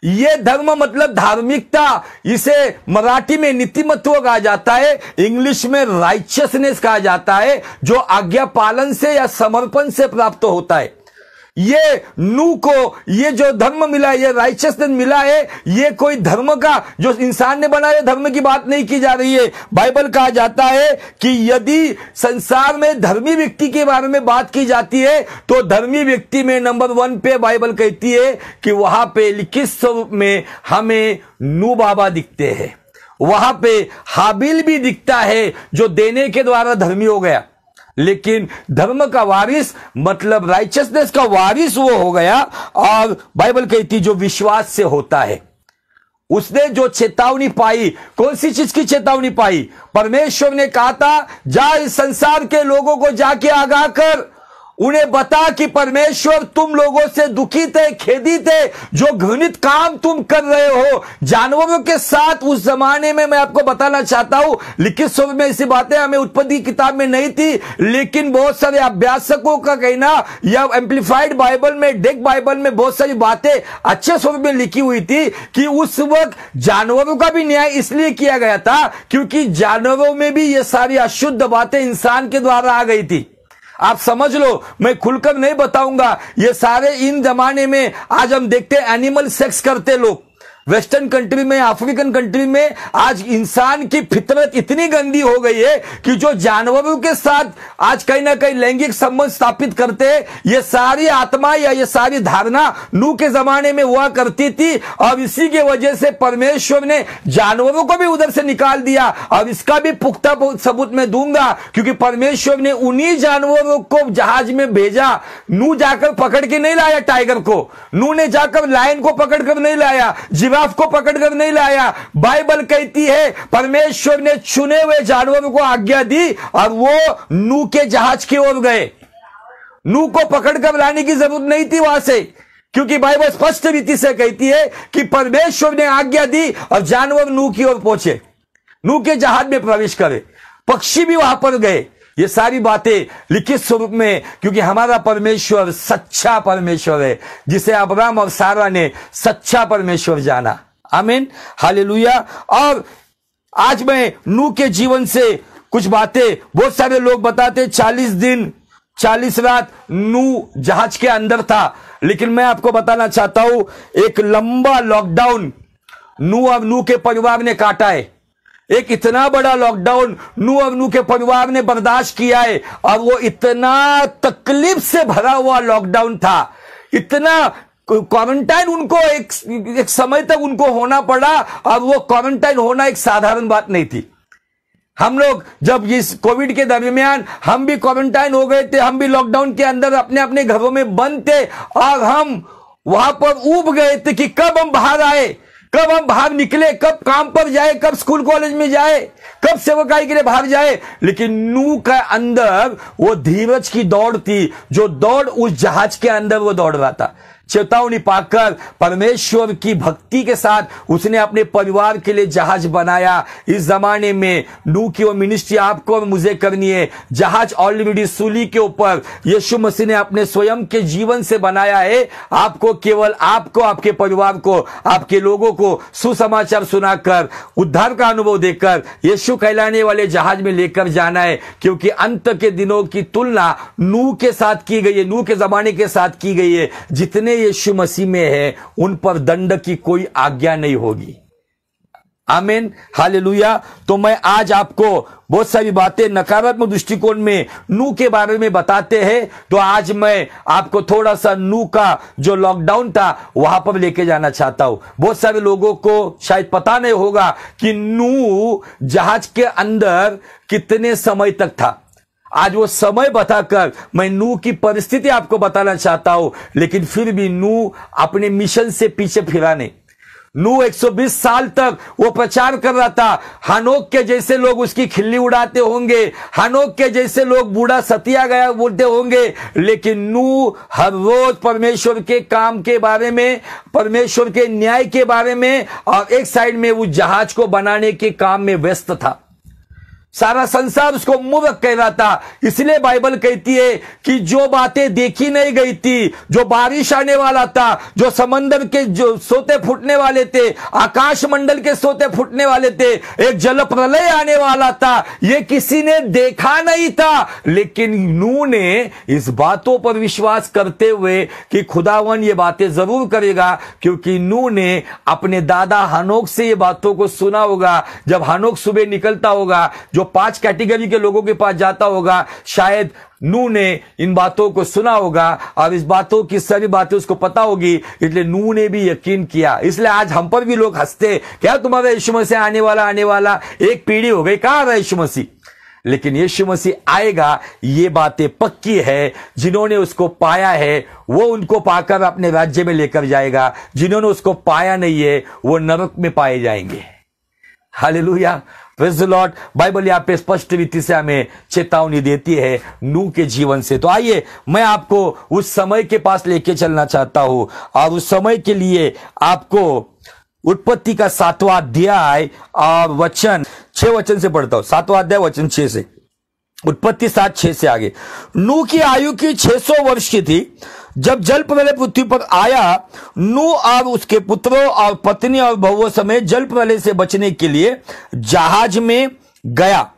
ये धर्म मतलब धार्मिकता। इसे मराठी में नीतिमत्व कहा जाता है, इंग्लिश में राइचियसनेस कहा जाता है, जो आज्ञा पालन से या समर्पण से प्राप्त होता है। ये नूह को ये जो धर्म मिला है, ये राइचियसनेस मिला है, ये कोई धर्म का जो इंसान ने बनाया धर्म की बात नहीं की जा रही है। बाइबल कहा जाता है कि यदि संसार में धर्मी व्यक्ति के बारे में बात की जाती है तो धर्मी व्यक्ति में नंबर 1 पे बाइबल कहती है कि वहां पे लिखित स्वरूप में हमें नूह बाबा दिखते हैं। वहां पे हाबिल भी दिखता है जो देने के द्वारा धर्मी हो गया, लेकिन धर्म का वारिस मतलब राइचियसनेस का वारिस वो हो गया। और बाइबल कहती जो विश्वास से होता है। उसने जो चेतावनी पाई, कौन सी चीज की चेतावनी पाई? परमेश्वर ने कहा था जा इस संसार के लोगों को जाके आगाह कर उन्हें बता कि परमेश्वर तुम लोगों से दुखित है, खेदित है, जो घृणित काम तुम कर रहे हो जानवरों के साथ। उस जमाने में मैं आपको बताना चाहता हूं, लिखित स्वरूप में ऐसी बातें हमें उत्पत्ति किताब में नहीं थी, लेकिन बहुत सारे अभ्यासकों का कहना या एम्प्लीफाइड बाइबल में, डेक बाइबल में बहुत सारी बातें अच्छे स्वरूप में लिखी हुई थी कि उस वक्त जानवरों का भी न्याय इसलिए किया गया था क्योंकि जानवरों में भी ये सारी अशुद्ध बातें इंसान के द्वारा आ गई थी। आप समझ लो, मैं खुलकर नहीं बताऊंगा। ये सारे इन जमाने में आज हम देखते हैं एनिमल सेक्स करते लोग वेस्टर्न कंट्री में, अफ्रीकन कंट्री में। आज इंसान की फितरत इतनी गंदी हो गई है कि जो जानवरों के साथ आज कहीं ना कहीं लैंगिक संबंध स्थापित करते हैं, ये सारी आत्मा या ये सारी धारणा नूह के जमाने में हुआ करती थी और इसी के वजह से परमेश्वर ने जानवरों को भी उधर से निकाल दिया। और इसका भी पुख्ता सबूत मैं दूंगा क्योंकि परमेश्वर ने उन्हीं जानवरों को जहाज में भेजा। नूह जाकर पकड़ के नहीं लाया टाइगर को, नूह ने जाकर लायन को पकड़ कर नहीं लाया, जिराफ को पकड़कर नहीं लाया। बाइबल कहती है परमेश्वर ने चुने हुए जानवरों को आज्ञा दी और वो नूह के जहाज की ओर गए। नूह को पकड़कर लाने की जरूरत नहीं थी वहां से, क्योंकि बाइबल स्पष्ट रीति से कहती है कि परमेश्वर ने आज्ञा दी और जानवर नूह की ओर पहुंचे, नूह के जहाज में प्रवेश करे, पक्षी भी वहां पर गए। ये सारी बातें लिखित स्वरूप में, क्योंकि हमारा परमेश्वर सच्चा परमेश्वर है, जिसे अब्राहम और सारा ने सच्चा परमेश्वर जाना। आमीन, हालेलुया। और आज मैं नूह के जीवन से कुछ बातें, बहुत सारे लोग बताते 40 दिन 40 रात नूह जहाज के अंदर था, लेकिन मैं आपको बताना चाहता हूं एक लंबा लॉकडाउन नूह और नूह के परिवार ने काटा है। एक इतना बड़ा लॉकडाउन नूह और नूह के परिवार ने बर्दाश्त किया है और वो इतना तकलीफ से भरा हुआ लॉकडाउन था, इतना क्वारंटाइन उनको एक समय तक उनको होना पड़ा और वो क्वारंटाइन होना एक साधारण बात नहीं थी। हम लोग जब इस कोविड के दरमियान हम भी क्वारंटाइन हो गए थे, हम भी लॉकडाउन के अंदर अपने अपने घरों में बंद थे और हम वहां पर ऊब गए थे कि कब हम बाहर आए, कब हम बाहर निकले, कब काम पर जाए, कब स्कूल कॉलेज में जाए, कब सेवकाई के लिए बाहर जाए। लेकिन नूह का अंदर वो धीरज की दौड़ थी, जो दौड़ उस जहाज के अंदर वो दौड़ रहा था। चेतावनी पाकर परमेश्वर की भक्ति के साथ उसने अपने परिवार के लिए जहाज बनाया। इस जमाने में नूह की वो मिनिस्ट्री आपको और मुझे करनी है। जहाज ऑलरेडी सूली के ऊपर यीशु मसीह ने अपने स्वयं के जीवन से बनाया है। आपको, केवल आपको, आपके परिवार को, आपके लोगों को सुसमाचार सुनाकर, उद्धार का अनुभव देकर यीशु कहलाने वाले जहाज में लेकर जाना है, क्योंकि अंत के दिनों की तुलना नूह के साथ की गई है, नूह के जमाने के साथ की गई है। जितने यीशु मसीह में है उन पर दंड की कोई आज्ञा नहीं होगी। आमीन, हालेलुया। तो मैं आज आपको बहुत सारी बातें नकारात्मक दृष्टिकोण में नूह के बारे में बताते हैं, तो आज मैं आपको थोड़ा सा नूह का जो लॉकडाउन था वहां पर लेके जाना चाहता हूं। बहुत सारे लोगों को शायद पता नहीं होगा कि नूह जहाज के अंदर कितने समय तक था। आज वो समय बताकर मैं नूह की परिस्थिति आपको बताना चाहता हूं, लेकिन फिर भी नूह अपने मिशन से पीछे फिरा नहीं। नूह 120 साल तक वो प्रचार कर रहा था। हनोक के जैसे लोग उसकी खिल्ली उड़ाते होंगे, हनोक के जैसे लोग बूढ़ा सतिया गया बोलते होंगे, लेकिन नूह हर रोज परमेश्वर के काम के बारे में, परमेश्वर के न्याय के बारे में और एक साइड में उस जहाज को बनाने के काम में व्यस्त था। सारा संसार उसको मूर्ख कह रहा था। इसलिए बाइबल कहती है कि जो बातें देखी नहीं गई थी, जो बारिश आने वाला था, जो समंदर के जो सोते फूटने वाले थे, आकाश मंडल के सोते फूटने वाले थे, एक जल प्रलय आने वाला था, ये किसी ने देखा नहीं था। लेकिन नूह ने इस बातों पर विश्वास करते हुए कि खुदावन ये बातें जरूर करेगा, क्योंकि नूह ने अपने दादा हनोक से ये बातों को सुना होगा। जब हनोक सुबह निकलता होगा, जो 5 कैटेगरी के लोगों के पास जाता होगा, शायद नूह ने इन बातों को सुना होगा और इस बातों की सारी बातें उसको पता होगी, इसलिए नूह ने भी यकीन किया। इसलिए आज हम पर भी लोग हंसते, क्या तुम्हारा यीशु मसीह आने वाला, एक पीढ़ी हो गई, कहां रहा यीशु मसीह। लेकिन यीशु मसीह आएगा, ये बातें पक्की है। जिन्होंने उसको पाया है वो उनको पाकर अपने राज्य में लेकर जाएगा, जिन्होंने उसको पाया नहीं है वो नरक में पाए जाएंगे। Hallelujah. Praise the Lord. Bible यहाँ पे स्पष्ट रीति से हमें चेतावनी देती है नूह के जीवन से। तो आइए मैं आपको उस समय के पास लेके चलना चाहता हूं और उस समय के लिए आपको उत्पत्ति का 7वां अध्याय और वचन 6 वचन से पढ़ता हूं। 7वां अध्याय वचन 6 से, उत्पत्ति 7:6 से आगे। नूह की आयु की 600 वर्ष की थी जब जल प्रलय पृथ्वी पर आया। नूह और उसके पुत्रों और पत्नी और बहुओं समेत जल प्रलय से बचने के लिए जहाज में गया।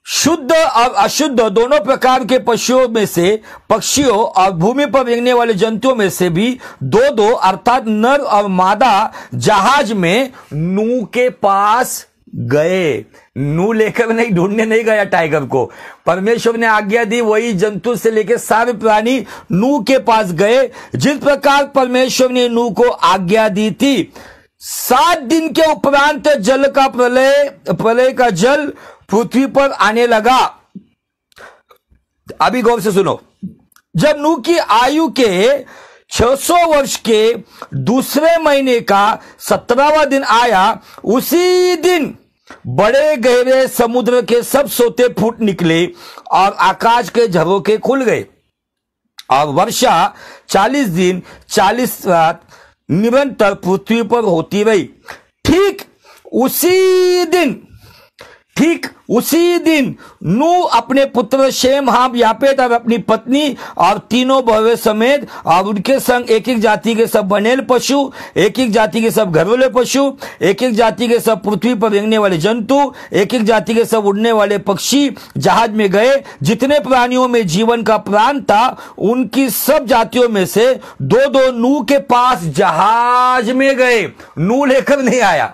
शुद्ध और अशुद्ध दोनों प्रकार के पशुओं में से, पक्षियों और भूमि पर रेंगने वाले जंतुओं में से भी दो अर्थात नर और मादा जहाज में नूह के पास गए। नूह लेकर नहीं, ढूंढने नहीं गया टाइगर को, परमेश्वर ने आज्ञा दी, वही जंतु से लेकर सारे प्राणी नूह के पास गए जिस प्रकार परमेश्वर ने नूह को आज्ञा दी थी। 7 दिन के उपरांत जल का प्रलय का जल पृथ्वी पर आने लगा। अभी गौर से सुनो। जब नूह की आयु के 600 वर्ष के दूसरे महीने का 17वां दिन आया, उसी दिन बड़े गहरे समुद्र के सब सोते फूट निकले और आकाश के झरोखे खुल गए और वर्षा 40 दिन 40 रात निरंतर पृथ्वी पर होती रही। ठीक उसी दिन नूह अपने पुत्र शेम, हाम, यापेत और अपनी पत्नी और तीनों बहुएं समेत और उनके संग एक एक जाति के सब बनेल पशु, एक एक जाति के सब घरेलू पशु, एक एक जाति के सब पृथ्वी पर रेंगने वाले जंतु, एक एक जाति के सब उड़ने वाले पक्षी जहाज में गए। जितने प्राणियों में जीवन का प्राण था उनकी सब जातियों में से दो नूह के पास जहाज में गए। नूह लेकर नहीं आया,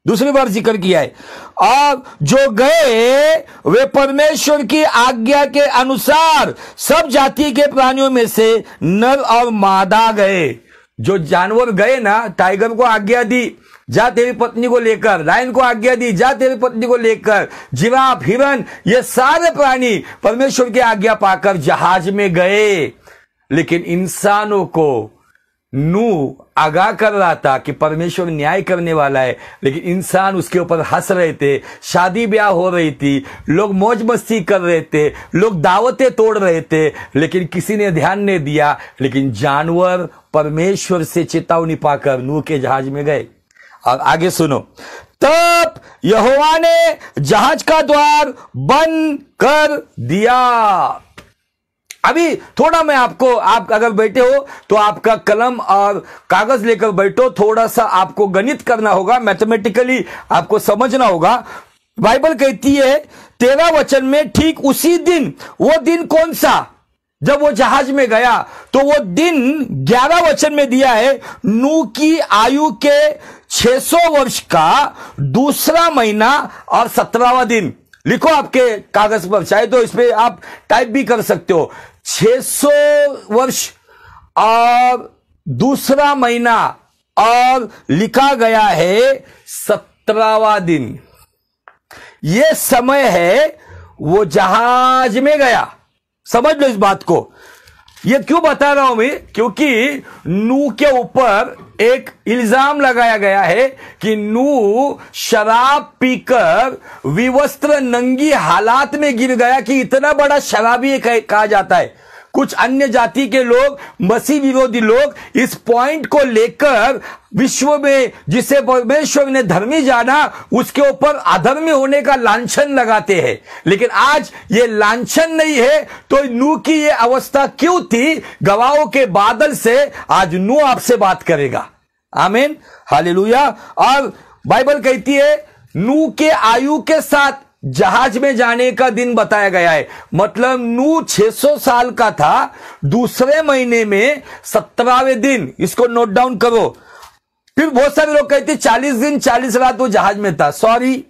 दूसरी बार जिक्र किया है। और जो गए वे परमेश्वर की आज्ञा के अनुसार सब जाति के प्राणियों में से नर और मादा गए। जो जानवर गए ना, टाइगर को आज्ञा दी जा तेरी पत्नी को लेकर, लायन को आज्ञा दी जा तेरी पत्नी को लेकर, जिराफ, हिरन, ये सारे प्राणी परमेश्वर की आज्ञा पाकर जहाज में गए। लेकिन इंसानों को नूह आगाह कर रहा था कि परमेश्वर न्याय करने वाला है, लेकिन इंसान उसके ऊपर हंस रहे थे। शादी ब्याह हो रही थी, लोग मौज मस्ती कर रहे थे, लोग दावतें तोड़ रहे थे, लेकिन किसी ने ध्यान नहीं दिया। लेकिन जानवर परमेश्वर से चेतावनी पाकर नूह के जहाज में गए। और आगे सुनो। तब यहोवा ने जहाज का द्वार बंद कर दिया। अभी थोड़ा मैं आपको, आप अगर बैठे हो तो आपका कलम और कागज लेकर बैठो, थोड़ा सा आपको गणित करना होगा, मैथमेटिकली आपको समझना होगा। बाइबल कहती है 13 वचन में, ठीक उसी दिन, वो दिन कौन सा? जब वो जहाज में गया, तो वो दिन 11 वचन में दिया है, नूह की आयु के 600 वर्ष का दूसरा महीना और 17वां दिन। लिखो आपके कागज पर, चाहे तो इस पे आप टाइप भी कर सकते हो। 600 वर्ष और दूसरा महीना और लिखा गया है 17वां दिन। यह समय है वो जहाज में गया। समझ लो इस बात को। ये क्यों बता रहा हूं मैं? क्योंकि नूह के ऊपर एक इल्जाम लगाया गया है कि नूह शराब पीकर विवस्त्र नंगी हालात में गिर गया, कि इतना बड़ा शराबी कहा जाता है। कुछ अन्य जाति के लोग, मसीह विरोधी लोग इस पॉइंट को लेकर विश्व में जिसे परमेश्वर ने धर्मी जाना, उसके ऊपर अधर्मी होने का लांछन लगाते हैं। लेकिन आज ये लांछन नहीं है, तो नूह की ये अवस्था क्यों थी? गवाहों के बादल से आज नूह आपसे बात करेगा। आमीन, हालेलुया। और बाइबल कहती है नूह के आयु के साथ जहाज में जाने का दिन बताया गया है। मतलब नूह 600 साल का था, दूसरे महीने में 17वें दिन। इसको नोट डाउन करो। फिर बहुत सारे लोग कहते 40 दिन 40 रात वो जहाज में था। सॉरी,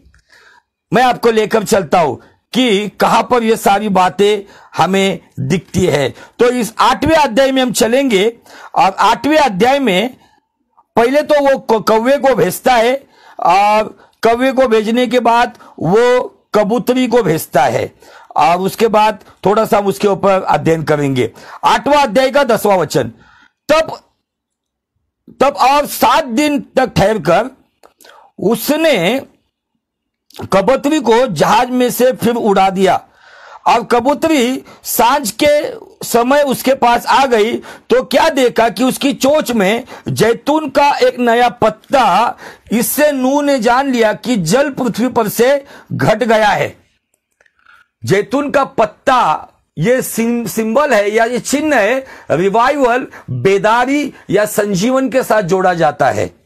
मैं आपको लेकर चलता हूं कि कहां पर ये सारी बातें हमें दिखती है। तो इस 8वें अध्याय में हम चलेंगे, और 8वें अध्याय में पहले तो वो कौवे को भेजता है, और कौवे को भेजने के बाद वो कबूतरी को भेजता है, और उसके बाद थोड़ा सा हम उसके ऊपर अध्ययन करेंगे। 8वां अध्याय का 10वां वचन। तब और 7 दिन तक ठहरकर उसने कबूतरी को जहाज में से फिर उड़ा दिया। और कबूतरी सांझ के समय उसके पास आ गई तो क्या देखा कि उसकी चोंच में जैतून का एक नया पत्ता। इससे नूह ने जान लिया कि जल पृथ्वी पर से घट गया है। जैतून का पत्ता ये सिंबल है या ये चिन्ह है रिवाइवल, बेदारी या संजीवन के साथ जोड़ा जाता है।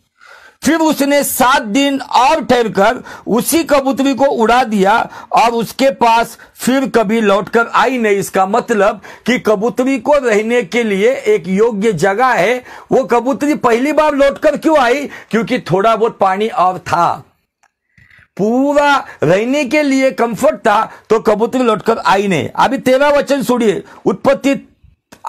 फिर उसने 7 दिन और ठहरकर उसी कबूतरी को उड़ा दिया और उसके पास फिर कभी लौटकर आई नहीं। इसका मतलब कि कबूतरी को रहने के लिए एक योग्य जगह है। वो कबूतरी पहली बार लौटकर क्यों आई? क्योंकि थोड़ा बहुत पानी और था, पूरा रहने के लिए कंफर्ट था, तो कबूतरी लौटकर आई नहीं। अभी 13 वचन सुनिए, उत्पत्ति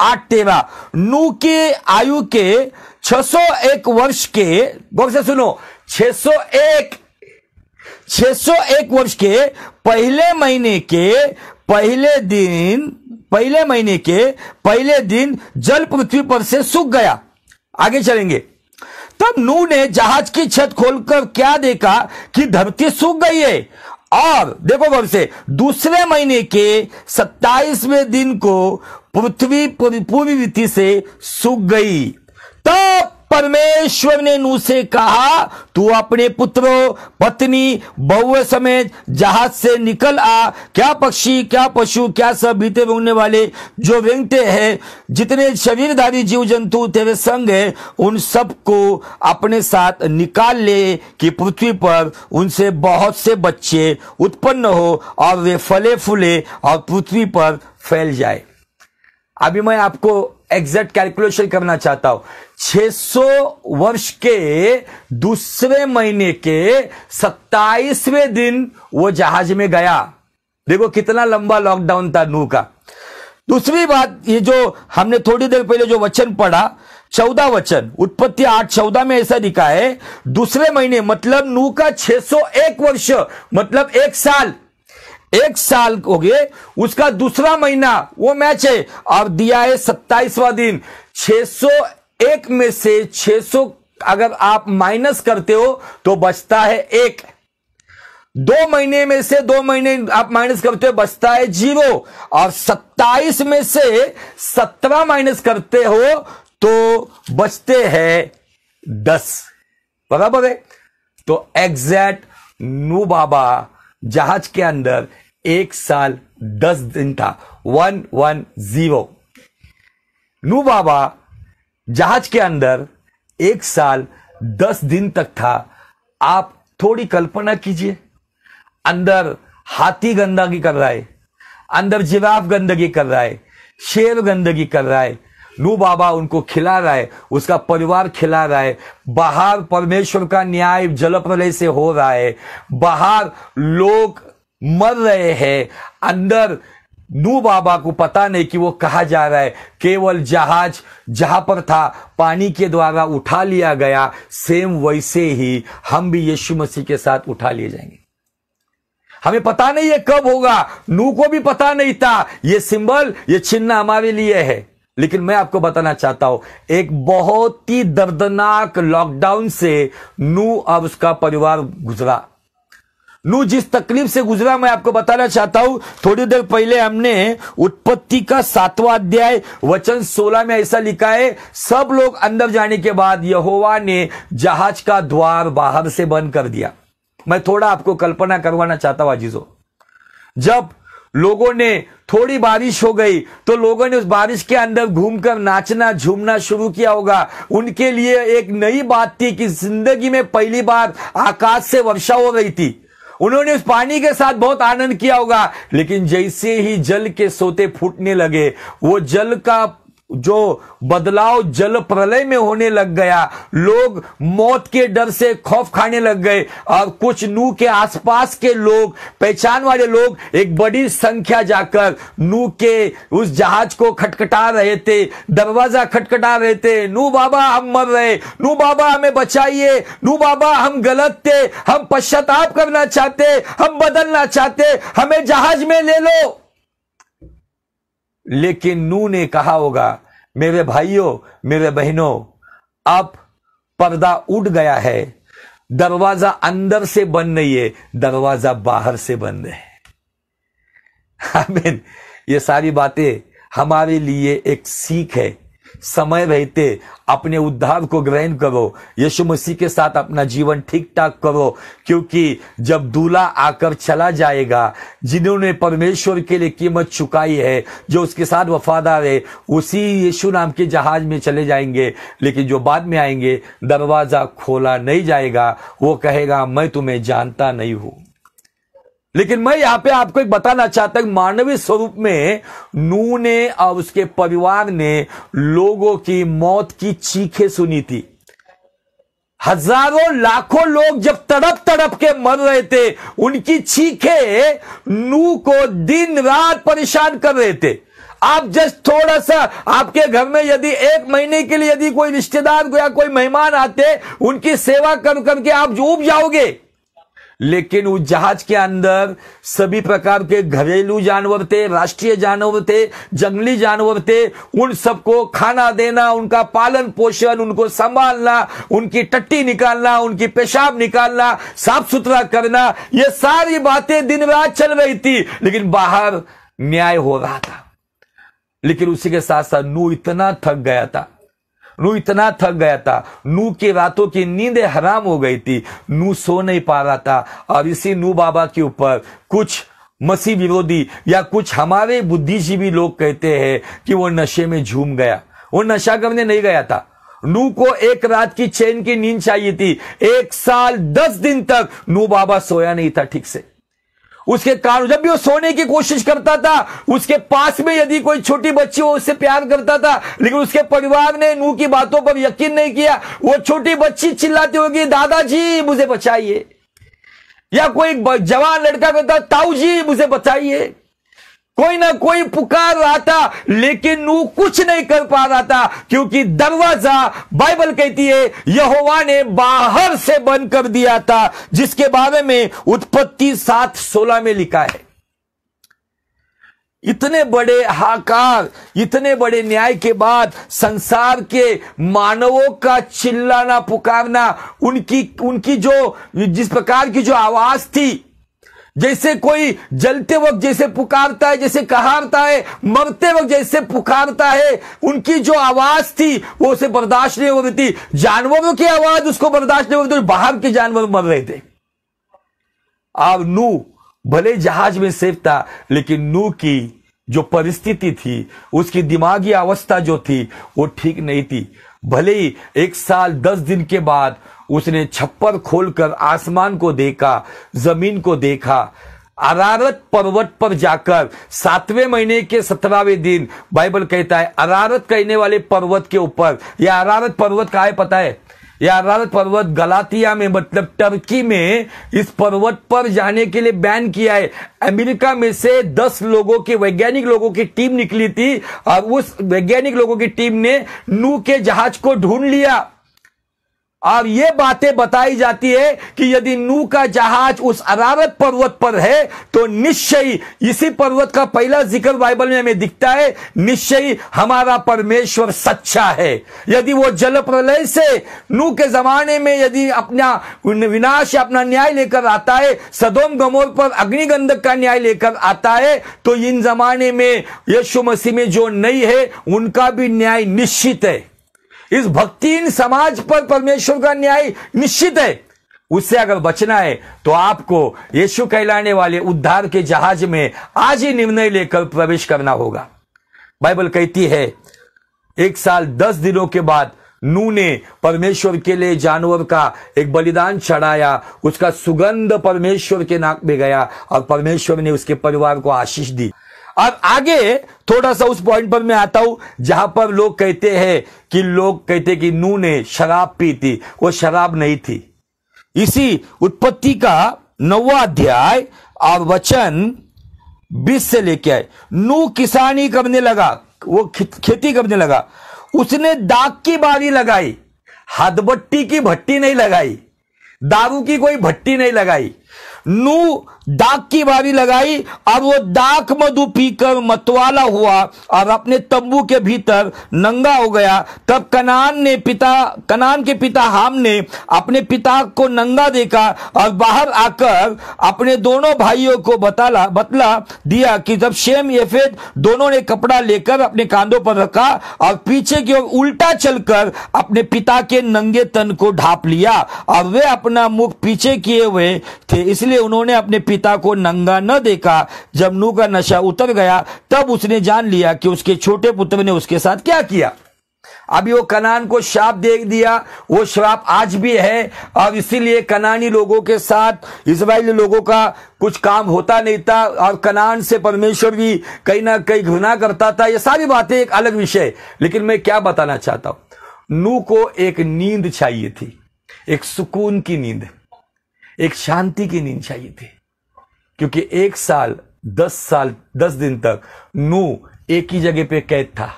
8:13। नूह के आयु के 601 वर्ष के, गौर से सुनो, 601 वर्ष के पहले महीने के पहले दिन जल पृथ्वी पर से सूख गया। आगे चलेंगे। तब नूह ने जहाज की छत खोलकर क्या देखा कि धरती सूख गई है। और देखो गौर से, दूसरे महीने के 27वें दिन को पृथ्वी पूरी रीति से सूख गई। तब परमेश्वर ने नूह से कहा, तू अपने पुत्रों, पत्नी, बहुओं समेत जहाज से निकल आ। क्या पक्षी, क्या पशु, क्या सब बीते उड़ने वाले जो रेंगते हैं, जितने शरीरधारी जीव जंतु तेरे संग है, उन सबको अपने साथ निकाल ले कि पृथ्वी पर उनसे बहुत से बच्चे उत्पन्न हो और वे फले फूले और पृथ्वी पर फैल जाए। अभी मैं आपको एग्जैक्ट कैलकुलेशन करना चाहता हूं। 600 वर्ष के दूसरे महीने के 27वें दिन वो जहाज में गया। देखो कितना लंबा लॉकडाउन था नूह का। दूसरी बात, ये जो हमने थोड़ी देर पहले जो वचन पढ़ा, 14 वचन, उत्पत्ति 8:14 में ऐसा लिखा है, दूसरे महीने मतलब नूह का 601 वर्ष मतलब 1 साल, 1 साल हो गए, उसका दूसरा महीना वो मैच है और दिया है 27वां दिन। 601 में से 600 अगर आप माइनस करते हो तो बचता है 1। 2 महीने में से 2 महीने आप माइनस करते हो, बचता है 0। और 27 में से 17 माइनस करते हो तो बचते हैं 10। बराबर है। तो एग्जैक्ट नूह बाबा जहाज के अंदर 1 साल 10 दिन था, 110। नूह बाबा जहाज के अंदर 1 साल 10 दिन तक था। आप थोड़ी कल्पना कीजिए, अंदर हाथी गंदगी कर रहा है, अंदर जिराफ गंदगी कर रहा है, शेर गंदगी कर रहा है, नूह बाबा उनको खिला रहा है, उसका परिवार खिला रहा है। बाहर परमेश्वर का न्याय जलप्रलय से हो रहा है, बाहर लोग मर रहे हैं, अंदर नूह बाबा को पता नहीं कि वो कहा जा रहा है। केवल जहाज जहां पर था पानी के द्वारा उठा लिया गया, सेम वैसे ही हम भी यीशु मसीह के साथ उठा लिए जाएंगे। हमें पता नहीं है कब होगा, नूह को भी पता नहीं था। ये सिंबल, ये चिन्ह हमारे लिए है। लेकिन मैं आपको बताना चाहता हूं, एक बहुत ही दर्दनाक लॉकडाउन से नूह और उसका परिवार गुजरा। नूह जिस तकलीफ से गुजरा मैं आपको बताना चाहता हूं। थोड़ी देर पहले हमने उत्पत्ति का 7वां अध्याय वचन 16 में ऐसा लिखा है, सब लोग अंदर जाने के बाद यहोवा ने जहाज का द्वार बाहर से बंद कर दिया। मैं थोड़ा आपको कल्पना करवाना चाहता हूं अजीजों, जब लोगों ने थोड़ी बारिश हो गई तो लोगों ने उस बारिश के अंदर घूमकर नाचना झूमना शुरू किया होगा। उनके लिए एक नई बात थी कि जिंदगी में पहली बार आकाश से वर्षा हो रही थी। उन्होंने उस पानी के साथ बहुत आनंद किया होगा। लेकिन जैसे ही जल के सोते फूटने लगे, वो जल का जो बदलाव जल प्रलय में होने लग गया, लोग मौत के डर से खौफ खाने लग गए। और कुछ नूह के आसपास के लोग, पहचान वाले लोग, एक बड़ी संख्या जाकर नूह के उस जहाज को खटखटा रहे थे, दरवाजा खटखटा रहे थे। नूह बाबा हम मर रहे, नूह बाबा हमें बचाइए, नूह बाबा हम गलत थे, हम पश्चाताप करना चाहते, हम बदलना चाहते, हमें जहाज में ले लो। लेकिन नूह ने कहा होगा, मेरे भाइयों, मेरे बहनों, अब पर्दा उठ गया है। दरवाजा अंदर से बंद नहीं है, दरवाजा बाहर से बंद है। आमीन। ये सारी बातें हमारे लिए एक सीख है। समय रहते अपने उद्धार को ग्रहण करो, यीशु मसीह के साथ अपना जीवन ठीक ठाक करो, क्योंकि जब दूल्हा आकर चला जाएगा, जिन्होंने परमेश्वर के लिए कीमत चुकाई है, जो उसके साथ वफादार है, उसी यीशु नाम के जहाज में चले जाएंगे। लेकिन जो बाद में आएंगे, दरवाजा खोला नहीं जाएगा, वो कहेगा मैं तुम्हें जानता नहीं हूं। लेकिन मैं यहां पे आपको एक बताना चाहता हूं, मानवीय स्वरूप में नूह ने और उसके परिवार ने लोगों की मौत की चीखें सुनी थी। हजारों लाखों लोग जब तड़प तड़प के मर रहे थे, उनकी चीखें नूह को दिन रात परेशान कर रहे थे। आप जस्ट थोड़ा सा आपके घर में यदि 1 महीने के लिए यदि कोई रिश्तेदार या कोई मेहमान आते, उनकी सेवा कर करके आप ऊब जाओगे। लेकिन उस जहाज के अंदर सभी प्रकार के घरेलू जानवर थे, राष्ट्रीय जानवर थे, जंगली जानवर थे। उन सबको खाना देना, उनका पालन पोषण, उनको संभालना, उनकी टट्टी निकालना, उनकी पेशाब निकालना, साफ सुथरा करना, ये सारी बातें दिन रात चल रही थी। लेकिन बाहर न्याय हो रहा था। लेकिन उसी के साथ साथ नूह इतना थक गया था, नूह की रातों की नींदें हराम हो गई थी। नूह सो नहीं पा रहा था। और इसी नूह बाबा के ऊपर कुछ मसीह विरोधी या कुछ हमारे बुद्धिजीवी लोग कहते हैं कि वो नशे में झूम गया। वो नशा करने नहीं गया था। नूह को एक रात की चैन की नींद चाहिए थी। 1 साल 10 दिन तक नूह बाबा सोया नहीं था ठीक से। उसके कारण जब भी वो सोने की कोशिश करता था, उसके पास में यदि कोई छोटी बच्ची हो उससे प्यार करता था, लेकिन उसके परिवार ने नूह की बातों पर यकीन नहीं किया। वो छोटी बच्ची चिल्लाती होगी, दादाजी मुझे बचाइए, या कोई जवान लड़का कहता, ताऊ जी मुझे बचाइए। कोई ना कोई पुकार रहा था, लेकिन नूह कुछ नहीं कर पा रहा था, क्योंकि दरवाजा बाइबल कहती है यहोवा ने बाहर से बंद कर दिया था, जिसके बारे में उत्पत्ति 7:16 में लिखा है। इतने बड़े हाकार, इतने बड़े न्याय के बाद संसार के मानवों का चिल्लाना पुकारना, उनकी जो जिस प्रकार की जो आवाज थी, जैसे कोई जलते वक्त जैसे पुकारता है, जैसे कहारता है, मरते वक्त जैसे पुकारता है, उनकी जो आवाज थी वो उसे बर्दाश्त नहीं हो रही थी। जानवरों की आवाज उसको बर्दाश्त नहीं हो रही थी, बाहर के जानवर मर रहे थे। अब नूह भले जहाज में सेफ था, लेकिन नूह की जो परिस्थिति थी, उसकी दिमागी अवस्था जो थी वो ठीक नहीं थी। भले ही 1 साल 10 दिन के बाद उसने छप्पर खोलकर आसमान को देखा, जमीन को देखा। अरारत पर्वत पर जाकर 7वें महीने के 17वें दिन बाइबल कहता है, अरारत कहने वाले पर्वत के ऊपर, यह अरारत पर्वत कहाँ है पता है? यह अरारत पर्वत गलातिया में, मतलब टर्की में, इस पर्वत पर जाने के लिए बैन किया है। अमेरिका में से 10 लोगों की, वैज्ञानिक लोगों की टीम निकली थी, और उस वैज्ञानिक लोगों की टीम ने नूह के जहाज को ढूंढ लिया। और यह बातें बताई जाती है कि यदि नूह का जहाज उस अरारत पर्वत पर है, तो निश्चय इसी पर्वत का पहला जिक्र बाइबल में हमें दिखता है, निश्चय हमारा परमेश्वर सच्चा है। यदि वो जल प्रलय से नूह के जमाने में यदि अपना विनाश, अपना न्याय लेकर आता है, सदोम गमोर पर अग्निगंधक का न्याय लेकर आता है, तो इन जमाने में यीशु मसीह में जो नहीं है, उनका भी न्याय निश्चित है। इस भक्तिहीन समाज पर परमेश्वर का न्याय निश्चित है। उससे अगर बचना है तो आपको यीशु कहलाने वाले उद्धार के जहाज में आज ही निर्णय लेकर प्रवेश करना होगा। बाइबल कहती है 1 साल 10 दिनों के बाद नूह ने परमेश्वर के लिए जानवर का एक बलिदान चढ़ाया। उसका सुगंध परमेश्वर के नाक में गया और परमेश्वर ने उसके परिवार को आशीष दी। अब आगे थोड़ा सा उस पॉइंट पर मैं आता हूं जहां पर लोग कहते हैं कि नूह ने शराब पी थी। वो शराब नहीं थी। इसी उत्पत्ति का 9वां अध्याय और वचन 20 से लेके आए। नूह किसानी करने लगा, वो खेती करने लगा। उसने दाख की बारी लगाई, हदबट्टी की भट्टी नहीं लगाई, दारू की कोई भट्टी नहीं लगाई। नूह दाख की बारी लगाई और वो दाख मधु पीकर मतवाला हुआ और अपने तंबू के भीतर नंगा हो गया। तब कनान के पिता हाम ने अपने पिता को नंगा देखा और बाहर आकर अपने दोनों भाइयों को बतला दिया कि जब शेम यफेत दोनों ने कपड़ा लेकर अपने कांधों पर रखा और पीछे की ओर उल्टा चलकर अपने पिता के नंगे तन को ढांप लिया और वे अपना मुख पीछे किए हुए थे, इसलिए उन्होंने अपने पिता को नंगा न देखा। जब नूह का नशा उतर गया तब उसने जान लिया कि उसके छोटे पुत्र ने उसके साथ क्या किया। अभी वो कनान को श्राप दे दिया, वो श्राप आज भी है और इसीलिए कनानी लोगों के साथ इस्राएली लोगों का कुछ काम होता नहीं था और कनान से परमेश्वर भी कहीं ना कहीं घृणा करता था। ये सारी बातें एक अलग विषय, लेकिन मैं क्या बताना चाहता हूं, नूह को एक नींद चाहिए थी, एक सुकून की नींद, एक शांति की नींद चाहिए थी, क्योंकि 1 साल 10 दिन तक नूह एक ही जगह पे कैद था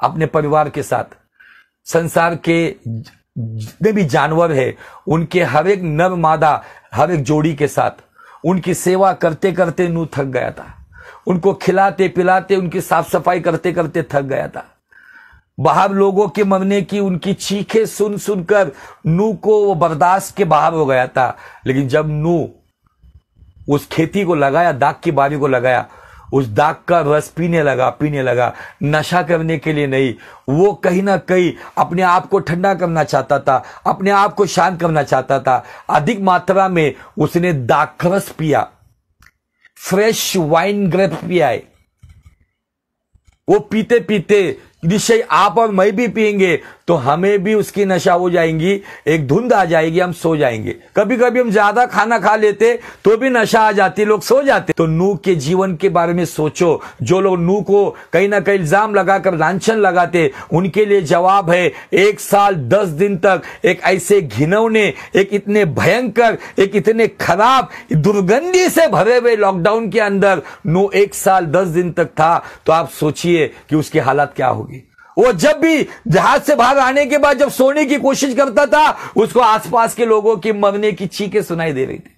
अपने परिवार के साथ। संसार के जितने भी जानवर है उनके हर एक नर मादा, हर एक जोड़ी के साथ उनकी सेवा करते करते नूह थक गया था। उनको खिलाते पिलाते, उनकी साफ सफाई करते करते थक गया था। बाहर लोगों के मरने की उनकी चीखें सुन सुनकर नूह को वो बर्दाश्त के बाहर हो गया था। लेकिन जब नूह उस खेती को लगाया, दाख की बारी को लगाया, उस दाख का रस पीने लगा, नशा करने के लिए नहीं, वो कहीं ना कहीं अपने आप को ठंडा करना चाहता था, अपने आप को शांत करना चाहता था। अधिक मात्रा में उसने दाख रस पिया, फ्रेश वाइन ग्रेप पिया है। वो पीते पीते निश्चय आप और मैं भी पिएंगे तो हमें भी उसकी नशा हो जाएंगी, एक धुंध आ जाएगी, हम सो जाएंगे। कभी कभी हम ज्यादा खाना खा लेते तो भी नशा आ जाती, लोग सो जाते। तो नूह के जीवन के बारे में सोचो। जो लोग नूह को कहीं ना कहीं इल्जाम लगाकर लांछन लगाते, उनके लिए जवाब है 1 साल 10 दिन तक एक ऐसे घिनौने, एक इतने भयंकर, एक इतने खराब दुर्गंधी से भरे हुए लॉकडाउन के अंदर नूह 1 साल 10 दिन तक था। तो आप सोचिए कि उसकी हालत क्या होगी। वो जब भी जहाज से बाहर आने के बाद जब सोने की कोशिश करता था, उसको आसपास के लोगों की मरने की चीखें सुनाई दे रही थी।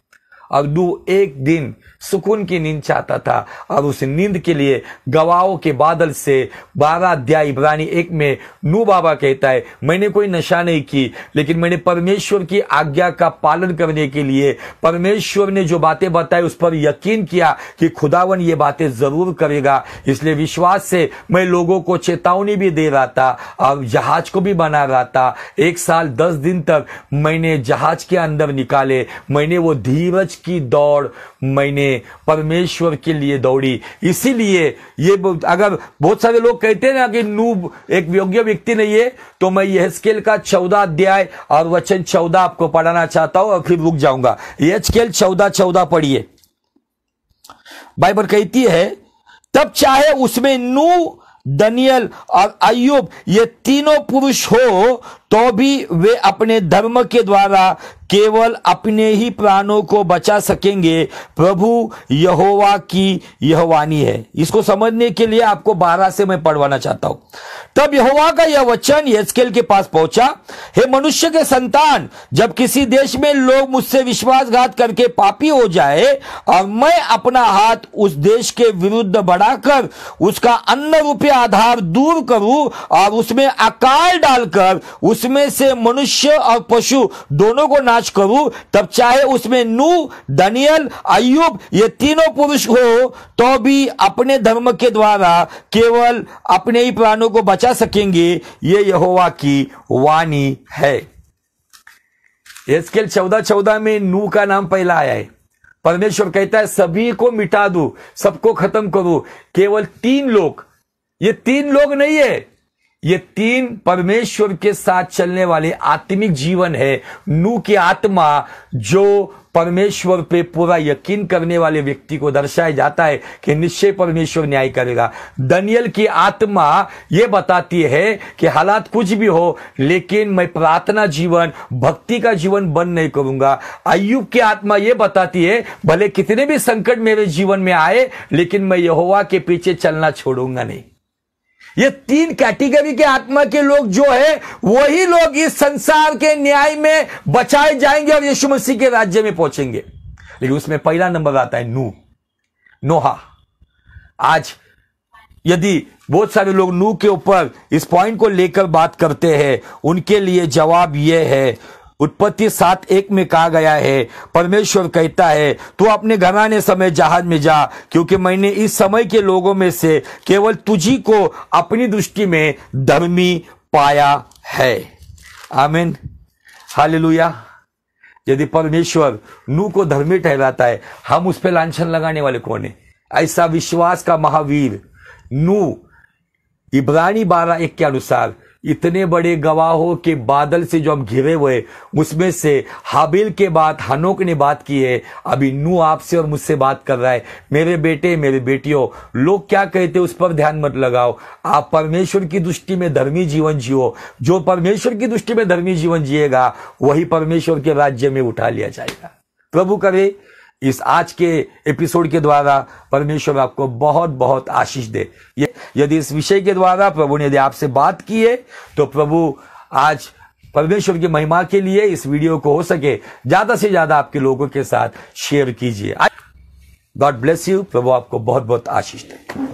और नूह एक दिन सुकून की नींद चाहता था और उस नींद के लिए गवाहों के बादल से 12 अध्याय इब्रानी 1 में नूह बाबा कहता है, मैंने कोई नशा नहीं की, लेकिन मैंने परमेश्वर की आज्ञा का पालन करने के लिए परमेश्वर ने जो बातें बताई उस पर यकीन किया कि खुदावन ये बातें जरूर करेगा। इसलिए विश्वास से मैं लोगों को चेतावनी भी दे रहा था और जहाज को भी बना रहा था। 1 साल 10 दिन तक मैंने जहाज के अंदर निकाले, मैंने वो धीरज की दौड़ मैंने परमेश्वर के लिए दौड़ी। इसीलिए ये अगर बहुत सारे लोग कहते हैं ना कि नूह एक योग्य व्यक्ति नहीं है, तो मैं यहेजकेल का 14 अध्याय और वचन 14 आपको पढ़ाना चाहता हूं और फिर रुक जाऊंगा। यहेजकेल 14 पढ़िए। बाइबल कहती है, तब चाहे उसमें नूह, दानियल और अय्यूब ये तीनों पुरुष हो तो भी वे अपने धर्म के द्वारा केवल अपने ही प्राणों को बचा सकेंगे। प्रभु यहोवा की यह वाणी है। इसको समझने के लिए आपको 12 से मैं पढ़वाना चाहता हूं। तब यहोवा का यह वचन यहेजकेल के पास पहुंचा, हे मनुष्य के संतान, जब किसी देश में लोग मुझसे विश्वासघात करके पापी हो जाए और मैं अपना हाथ उस देश के विरुद्ध बढ़ाकर उसका अन्न रूपी आधार दूर करूं और उसमें अकाल डालकर उसमें से मनुष्य और पशु दोनों को नाश करूं, तब चाहे उसमें नूह, दानियल, अय्यूब ये तीनों पुरुष हो तो भी अपने धर्म के द्वारा केवल अपने ही प्राणों को बचा सकेंगे। ये यहोवा की वाणी है। यहेजकेल 14 में नूह का नाम पहला आया है। परमेश्वर कहता है सभी को मिटा दूं, सबको खत्म करूं, केवल 3 लोग, ये 3 लोग नहीं है, ये 3 परमेश्वर के साथ चलने वाले आत्मिक जीवन है। नूह की आत्मा जो परमेश्वर पे पूरा यकीन करने वाले व्यक्ति को दर्शाया जाता है कि निश्चय परमेश्वर न्याय करेगा। दानियल की आत्मा ये बताती है कि हालात कुछ भी हो लेकिन मैं प्रार्थना जीवन, भक्ति का जीवन बंद नहीं करूंगा। अय्यूब की आत्मा ये बताती है भले कितने भी संकट मेरे जीवन में आए लेकिन मैं यहोवा के पीछे चलना छोड़ूंगा नहीं। ये 3 कैटेगरी के आत्मा के लोग जो है वही लोग इस संसार के न्याय में बचाए जाएंगे और यीशु मसीह के राज्य में पहुंचेंगे। लेकिन उसमें पहला नंबर आता है नोहा। आज यदि बहुत सारे लोग नूह के ऊपर इस पॉइंट को लेकर बात करते हैं, उनके लिए जवाब यह है, उत्पत्ति 7:1 में कहा गया है, परमेश्वर कहता है तू अपने घराने समय जहाज में जा, क्योंकि मैंने इस समय के लोगों में से केवल तुझी को अपनी दृष्टि में धर्मी पाया है। आमीन, हालेलुया। यदि परमेश्वर नूह को धर्मी ठहराता है, हम उस पर लांछन लगाने वाले कौन है? ऐसा विश्वास का महावीर नूह इब्रानी 12:1 के अनुसार इतने बड़े गवाहों के बादल से जो हम घिरे हुए, उसमें से हाबिल के बाद हनोक ने बात की है। अभी नूह आपसे और मुझसे बात कर रहा है, मेरे बेटे मेरे बेटियों, लोग क्या कहते उस पर ध्यान मत लगाओ। आप परमेश्वर की दृष्टि में धर्मी जीवन जियो। जो परमेश्वर की दृष्टि में धर्मी जीवन जिएगा वही परमेश्वर के राज्य में उठा लिया जाएगा। प्रभु करे इस आज के एपिसोड के द्वारा परमेश्वर आपको बहुत बहुत आशीष दे। यदि इस विषय के द्वारा प्रभु ने यदि आपसे बात की है तो प्रभु आज परमेश्वर की महिमा के लिए इस वीडियो को हो सके ज्यादा से ज्यादा आपके लोगों के साथ शेयर कीजिए। God bless you. प्रभु आपको बहुत बहुत आशीष दे।